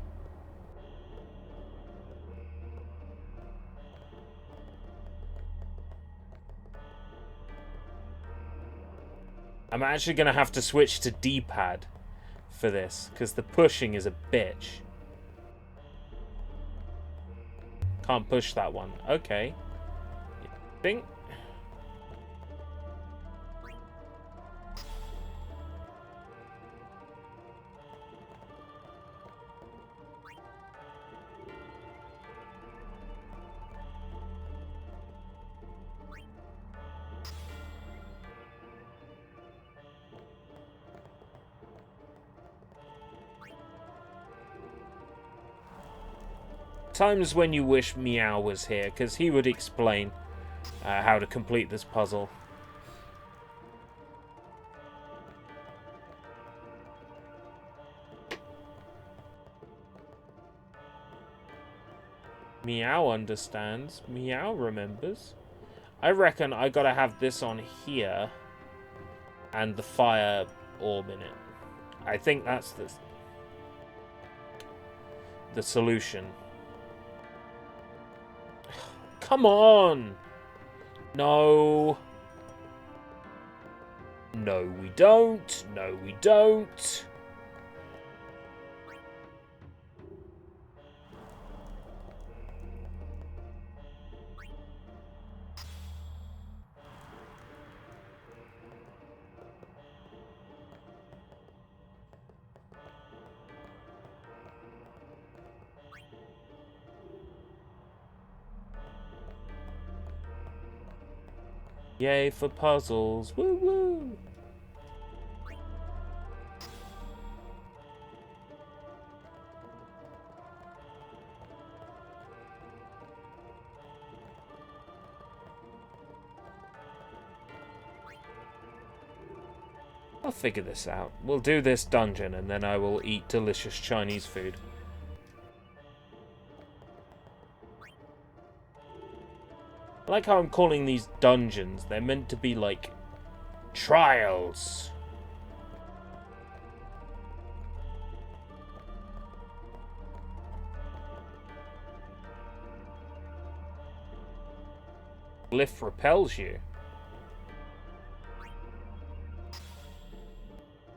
I'm actually going to have to switch to D-pad for this, because the pushing is a bitch. Can't push that one. Okay. Think. Times when you wish Meow was here, because he would explain how to complete this puzzle. Meow understands. Meow remembers. I reckon I gotta have this on here and the fire orb in it. I think that's the solution. Come on! No. No, we don't. No, we don't. Yay for puzzles. Woo woo. I'll figure this out. We'll do this dungeon and then I will eat delicious Chinese food. I like how I'm calling these dungeons. They're meant to be like trials. Glyph repels you.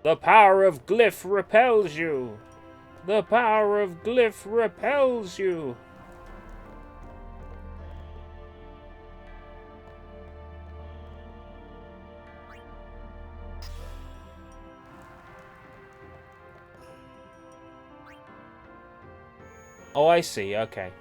The power of Glyph repels you. The power of Glyph repels you. Oh, I see. Okay.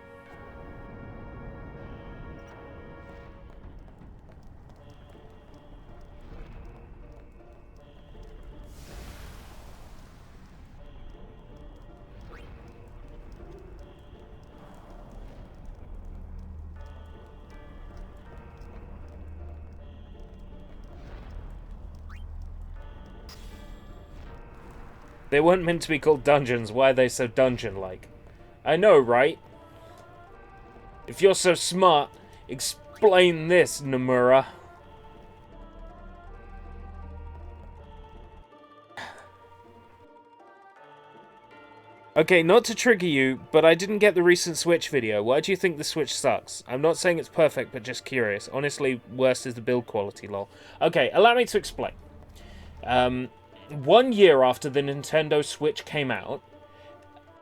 They weren't meant to be called dungeons. Why are they so dungeon-like? I know, right? If you're so smart, explain this, Nomura. Okay, not to trigger you, but I didn't get the recent Switch video. Why do you think the Switch sucks? I'm not saying it's perfect, but just curious. Honestly, worst is the build quality, lol. Okay, allow me to explain. 1 year after the Nintendo Switch came out,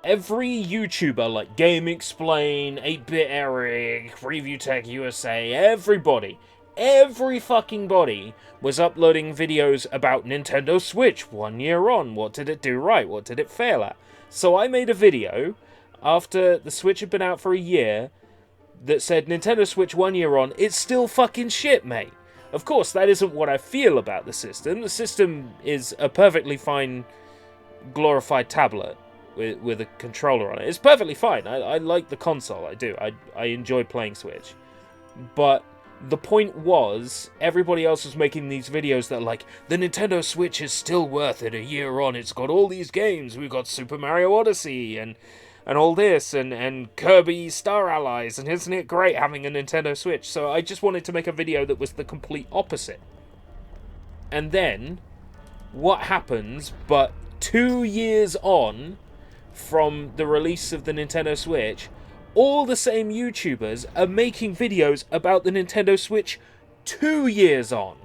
every YouTuber, like Game Explain, 8-Bit Eric, Review Tech USA, every fucking body was uploading videos about Nintendo Switch 1 year on. What did it do right? What did it fail at? So I made a video after the Switch had been out for a year that said Nintendo Switch 1 year on, it's still fucking shit, mate. Of course, that isn't what I feel about the system. The system is a perfectly fine glorified tablet with a controller on it. It's perfectly fine. I like the console, I do. I enjoy playing Switch. But the point was, everybody else was making these videos that are like, the Nintendo Switch is still worth it a year on. It's got all these games. We've got Super Mario Odyssey and all this and Kirby Star Allies. And isn't it great having a Nintendo Switch? So I just wanted to make a video that was the complete opposite. And then, what happens, but 2 years on from the release of the Nintendo Switch, all the same YouTubers are making videos about the Nintendo Switch 2 years on.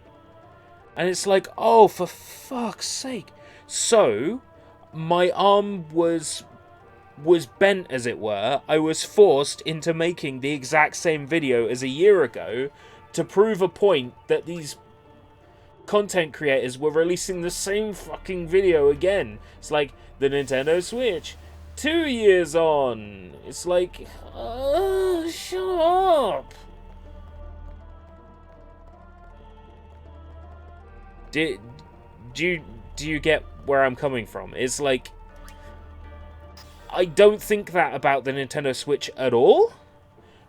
And it's like, oh, for fuck's sake. So, my arm was bent, as it were. I was forced into making the exact same video as a year ago to prove a point that these content creators were releasing the same fucking video again. It's like, the Nintendo Switch 2 years on. It's like, shut up. Do you get where I'm coming from? It's like, I don't think that about the Nintendo Switch at all.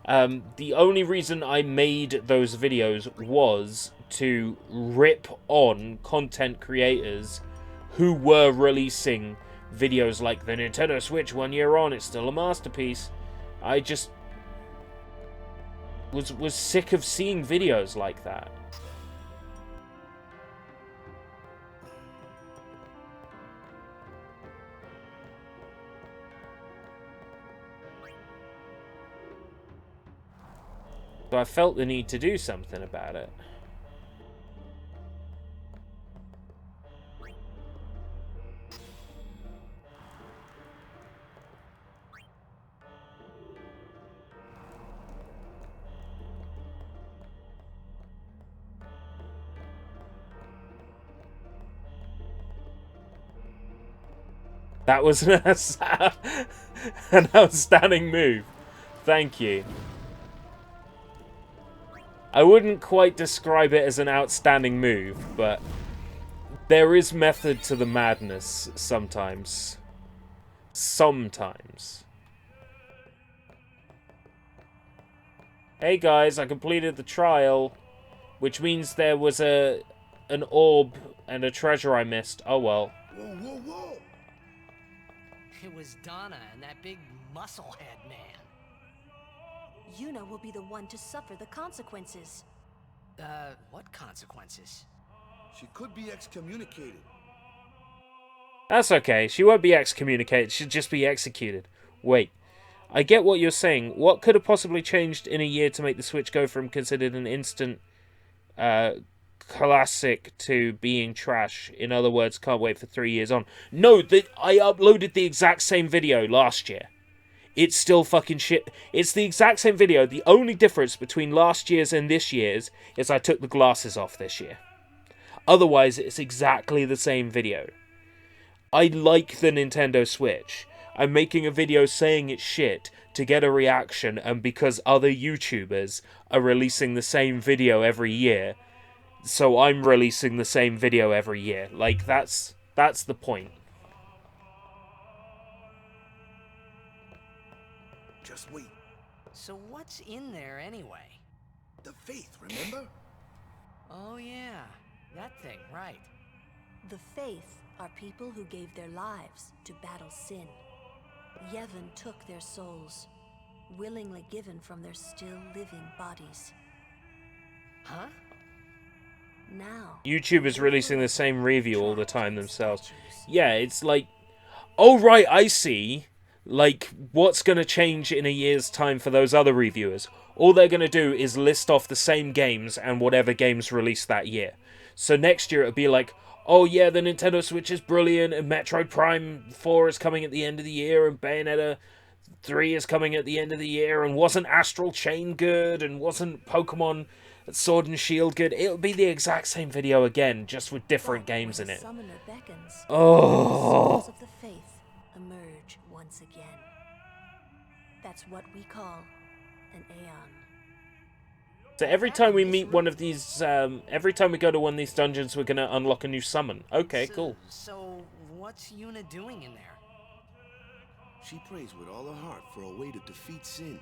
The only reason I made those videos was to rip on content creators who were releasing videos like the Nintendo Switch 1 year on, it's still a masterpiece. I just was sick of seeing videos like that. So I felt the need to do something about it. That was an outstanding move. Thank you. I wouldn't quite describe it as an outstanding move, but there is method to the madness sometimes. Sometimes. Hey guys, I completed the trial, which means there was an orb and a treasure I missed. Oh well. Whoa, whoa, whoa! It was Donna and that big musclehead man. Yuna will be the one to suffer the consequences. What consequences? She could be excommunicated. That's okay. She won't be excommunicated. She'll just be executed. Wait. I get what you're saying. What could have possibly changed in a year to make the Switch go from considered an instant classic to being trash? In other words, can't wait for 3 years on. No, I uploaded the exact same video last year. It's still fucking shit. It's the exact same video. The only difference between last year's and this year's is I took the glasses off this year. Otherwise, it's exactly the same video. I like the Nintendo Switch. I'm making a video saying it's shit to get a reaction, and because other YouTubers are releasing the same video every year, so I'm releasing the same video every year. Like, that's the point. Just wait. So what's in there anyway? The faith, remember? Oh yeah, that thing, right. The faith are people who gave their lives to battle sin. Yevon took their souls, willingly given from their still living bodies. Huh? Now, YouTube is releasing the same review all the time themselves. statues. Yeah, it's like, oh right, I see. Like, what's going to change in a year's time for those other reviewers? All they're going to do is list off the same games and whatever games released that year. So next year it'll be like, oh yeah, the Nintendo Switch is brilliant, and Metroid Prime 4 is coming at the end of the year, and Bayonetta 3 is coming at the end of the year, and wasn't Astral Chain good, and wasn't Pokemon Sword and Shield good. It'll be the exact same video again, just with different But games when in the it. summoner beckons, Oh. the souls of the faith emerge once again. That's what we call an Aeon. So every time we meet one of these, every time we go to one of these dungeons, we're gonna unlock a new summon. Okay, cool. So, what's Yuna doing in there? She prays with all her heart for a way to defeat sin.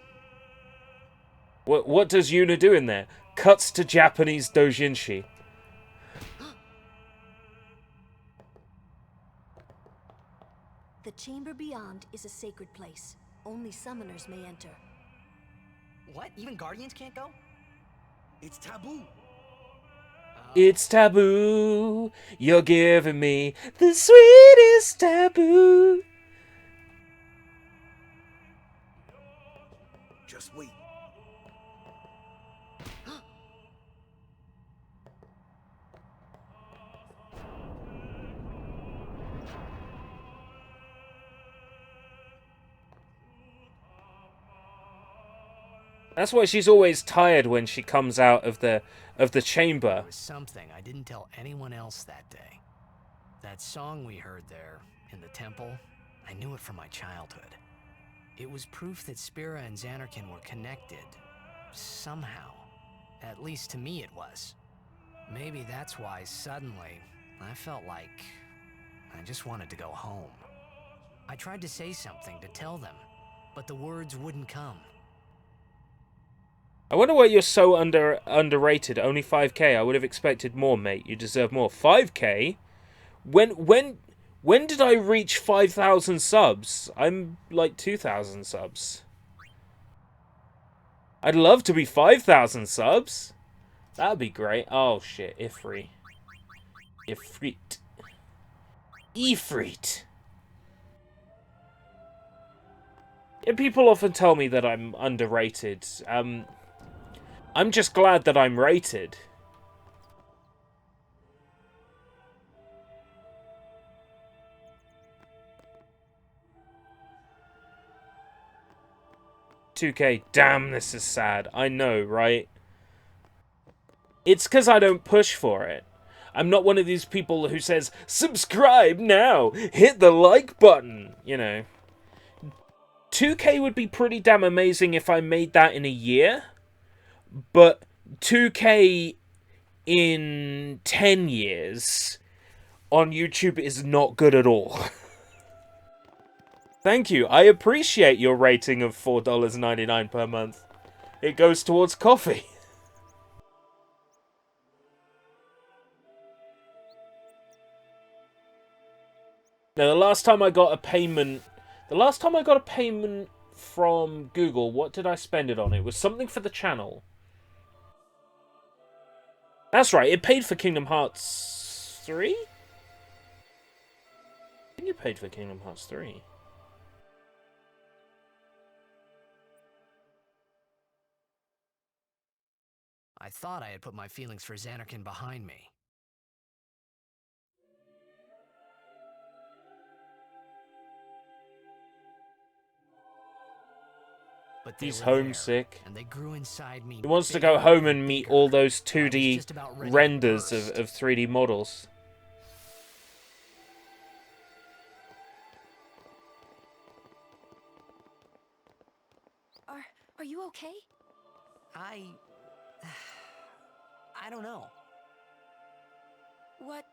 What does Yuna do in there? Cuts to Japanese doujinshi. The chamber beyond is a sacred place. Only summoners may enter. What? Even Guardians can't go? It's taboo. It's taboo. You're giving me the sweetest taboo. Just wait. That's why she's always tired when she comes out of the chamber. There was something I didn't tell anyone else that day. That song we heard there, in the temple, I knew it from my childhood. It was proof that Spira and Xanarkin were connected. Somehow. At least to me it was. Maybe that's why, suddenly, I felt like I just wanted to go home. I tried to say something to tell them, but the words wouldn't come. I wonder why you're so underrated. Only 5k. I would have expected more, mate. You deserve more. 5k? When did I reach 5,000 subs? I'm like 2,000 subs. I'd love to be 5,000 subs. That'd be great. Oh shit, Ifrit. Ifrit. Ifrit. Yeah, people often tell me that I'm underrated. I'm just glad that I'm rated. $2k. Damn, this is sad. I know, right? It's because I don't push for it. I'm not one of these people who says, subscribe now, hit the like button, you know. 2k would be pretty damn amazing if I made that in a year. But 2k in 10 years on YouTube is not good at all. Thank you. I appreciate your rating of $4.99 per month. It goes towards coffee. Now, the last time I got a payment from Google, what did I spend it on? It was something for the channel. That's right, it paid for Kingdom Hearts 3? I think it paid for Kingdom Hearts 3. I thought I had put my feelings for Xanarkin behind me. But He's they were there, homesick. and they grew inside me. He wants to bigger go home and and meet bigger. all those I was 2D just about ready to renders burst. of 3D models. Are you okay? I don't know. What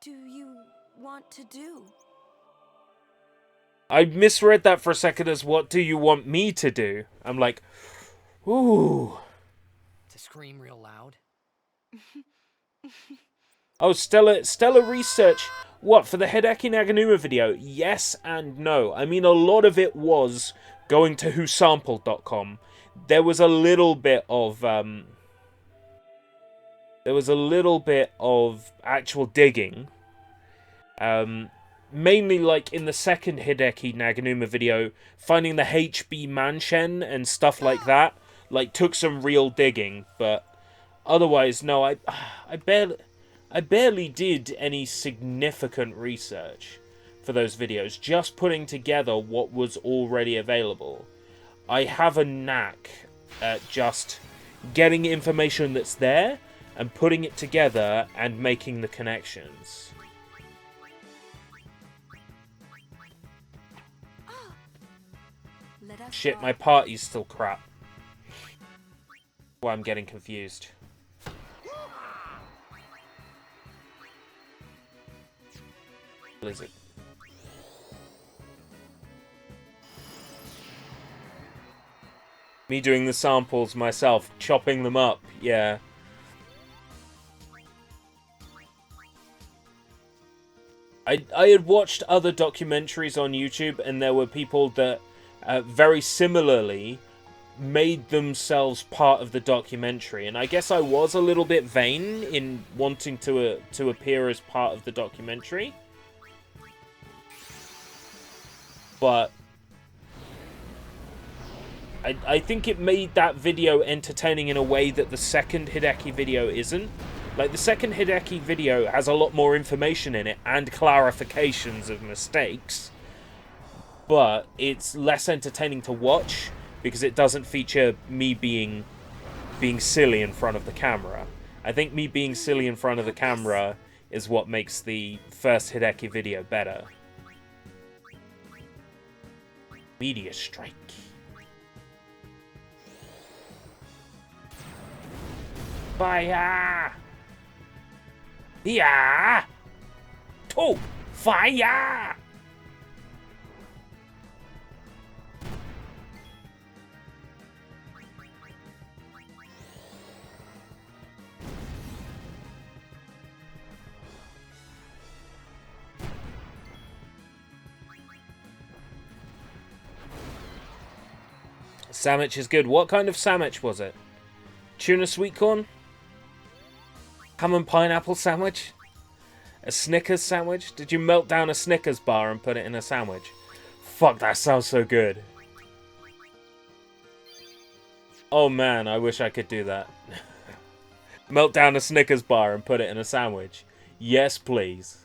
do you want to do? I misread that for a second as, what do you want me to do? I'm like, ooh. To scream real loud. Oh, stellar research. What, for the Hideki Naganuma video? Yes and no. I mean, a lot of it was going to whosampled.com. There was a little bit of actual digging. Mainly like in the second Hideki Naganuma video, finding the HB Manchen and stuff like that. Like, took some real digging, but otherwise, no, I barely did any significant research for those videos, just putting together what was already available. I have a knack at just getting information that's there and putting it together and making the connections. Let us Shit, go. my party's still crap. Well, I'm getting confused. Blizzard. Me doing the samples myself, chopping them up, yeah. I had watched other documentaries on YouTube, and there were people that very similarly made themselves part of the documentary, and I guess I was a little bit vain in wanting to appear as part of the documentary. But I think it made that video entertaining in a way that the second Hideki video isn't. Like, the second Hideki video has a lot more information in it and clarifications of mistakes, but it's less entertaining to watch because it doesn't feature me being silly in front of the camera. I think me being silly in front of the camera is what makes the first Hideki video better. Media strike. Fire! Yeah! To fire! Sandwich is good. What kind of sandwich was it? Tuna sweet corn? Ham and pineapple sandwich? A Snickers sandwich? Did you melt down a Snickers bar and put it in a sandwich? Fuck, that sounds so good. Oh man, I wish I could do that. Melt down a Snickers bar and put it in a sandwich. Yes, please.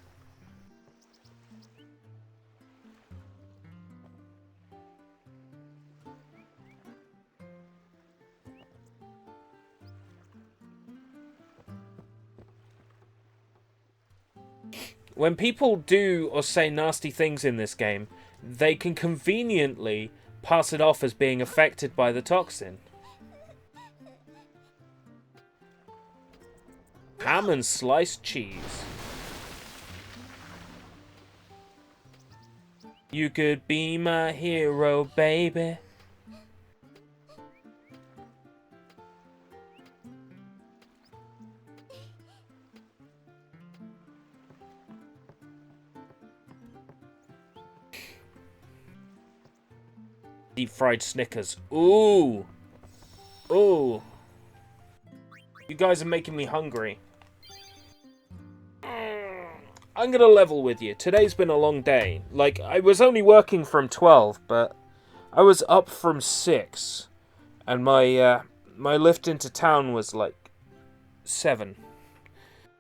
When people do or say nasty things in this game, they can conveniently pass it off as being affected by the toxin. Ham and sliced cheese. You could be my hero, baby. Deep fried Snickers. Ooh. Ooh. You guys are making me hungry. I'm gonna level with you. Today's been a long day. Like, I was only working from 12, but I was up from 6. And my lift into town was like 7.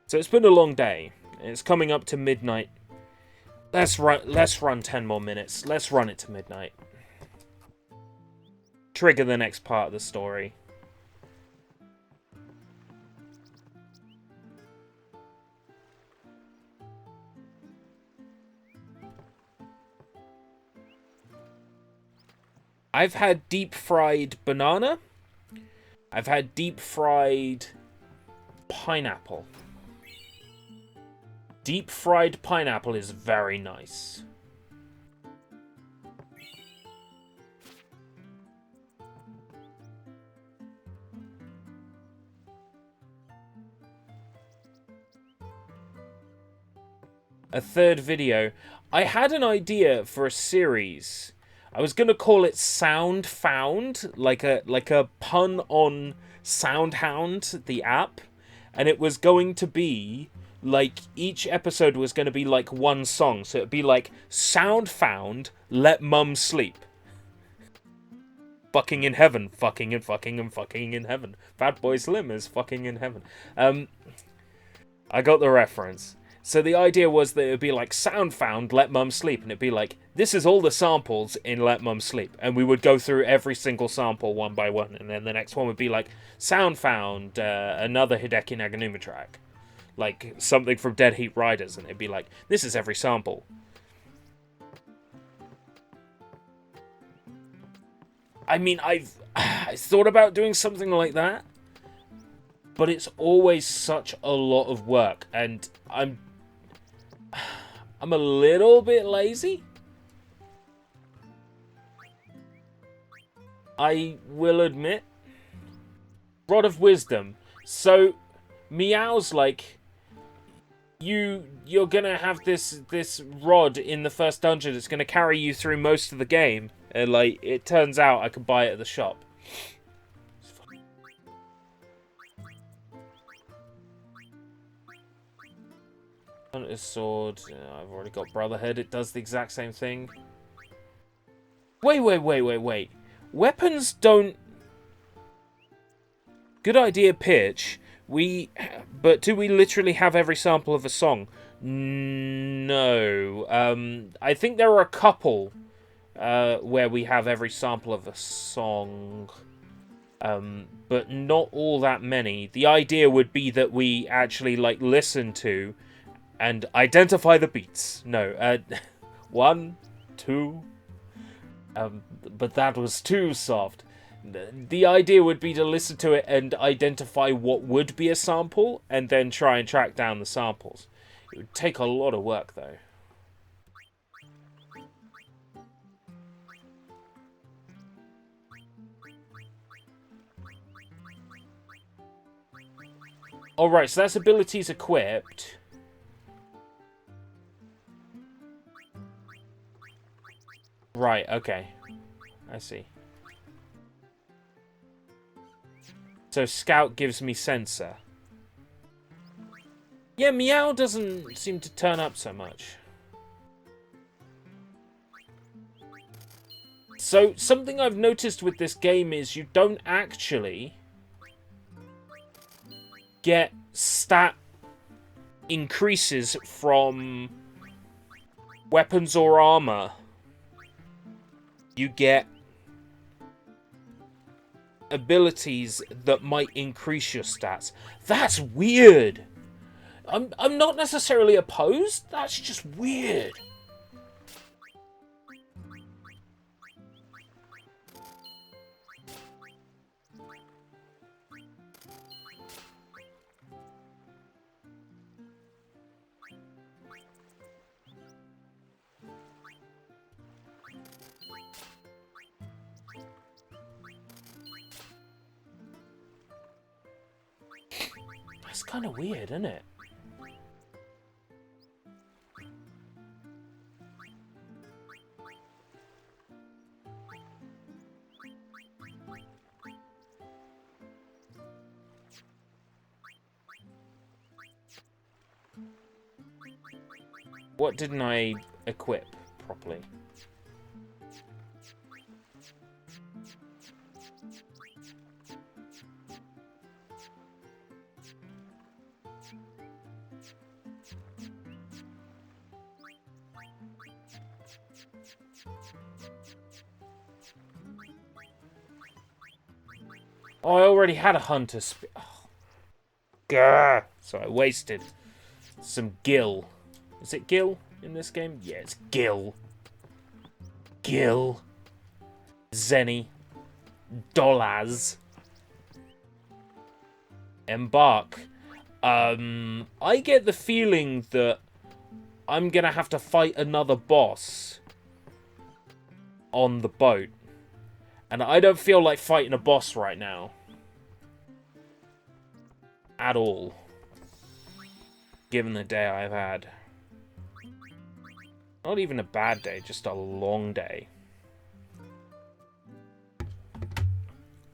So it's been a long day. It's coming up to midnight. Let's run 10 more minutes. Let's run it to midnight. Trigger the next part of the story. I've had deep fried banana. I've had deep fried pineapple. Deep fried pineapple is very nice. a third video. I had an idea for a series. I was gonna call it Sound Found, like a pun on Soundhound, the app, and it was going to be like each episode was going to be like one song, so it'd be like Sound Found, Let Mum Sleep. Fucking in heaven, fucking and fucking and fucking in heaven. Fat Boy Slim is fucking in heaven. I got the reference. So the idea was that it would be like Sound Found, Let Mum Sleep, and it'd be like, this is all the samples in Let Mum Sleep, and we would go through every single sample one by one, and then the next one would be like, Sound Found, another Hideki Naganuma track. Like, something from Dead Heat Riders, and it'd be like, this is every sample. I mean, I thought about doing something like that, but it's always such a lot of work, and I'm a little bit lazy. I will admit. Rod of Wisdom. So, Meow's like, you're gonna have this rod in the first dungeon. It's gonna carry you through most of the game. And like, it turns out I could buy it at the shop. Hunter's Sword. I've already got Brotherhood. It does the exact same thing. Wait. Weapons don't... Good idea, Pitch. But do we literally have every sample of a song? No. I think there are a couple where we have every sample of a song. But not all that many. The idea would be that we actually like listen to and identify the beats. No, 1, 2. But that was too soft. The idea would be to listen to it and identify what would be a sample, and then try and track down the samples. It would take a lot of work, though. Alright, so that's abilities equipped. Right, okay. I see. So Scout gives me Sensor. Yeah, Meow doesn't seem to turn up so much. So, something I've noticed with this game is you don't actually get stat increases from weapons or armor. You get abilities that might increase your stats. That's weird. I'm not necessarily opposed. That's just weird. That's kind of weird, isn't it? What didn't I equip properly? Oh, I already had a hunter Gah! So I wasted some Gil. Is it Gil in this game? Yeah, it's Gil. Gil. Zenny. Dolaz. Embark. I get the feeling that I'm gonna have to fight another boss on the boat. And I don't feel like fighting a boss right now. At all. Given the day I've had. Not even a bad day, just a long day.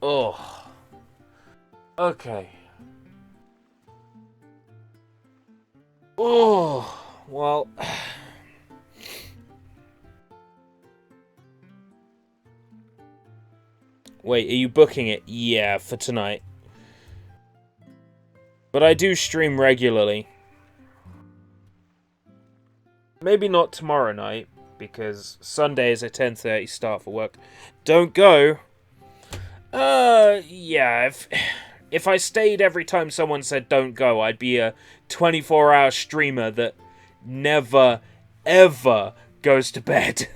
Oh. Okay. Oh, well. Wait, are you booking it? Yeah, for tonight. But I do stream regularly. Maybe not tomorrow night, because Sunday is a 10:30 start for work. Don't go. Yeah, if I stayed every time someone said don't go, I'd be a 24-hour streamer that never, ever goes to bed.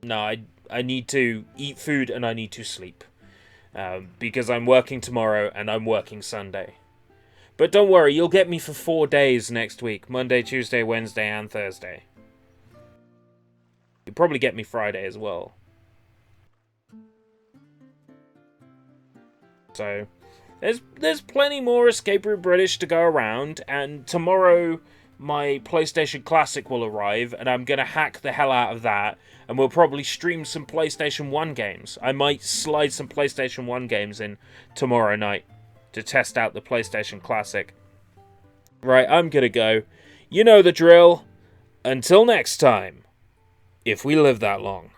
No, I need to eat food and I need to sleep. Because I'm working tomorrow and I'm working Sunday. But don't worry, you'll get me for 4 days next week. Monday, Tuesday, Wednesday, and Thursday. You'll probably get me Friday as well. So, there's plenty more Escape Route British to go around, and tomorrow my PlayStation Classic will arrive, and I'm gonna hack the hell out of that, and we'll probably stream some PlayStation 1 games. I might slide some PlayStation 1 games in tomorrow night to test out the PlayStation Classic. Right, I'm gonna go. You know the drill. Until next time, if we live that long.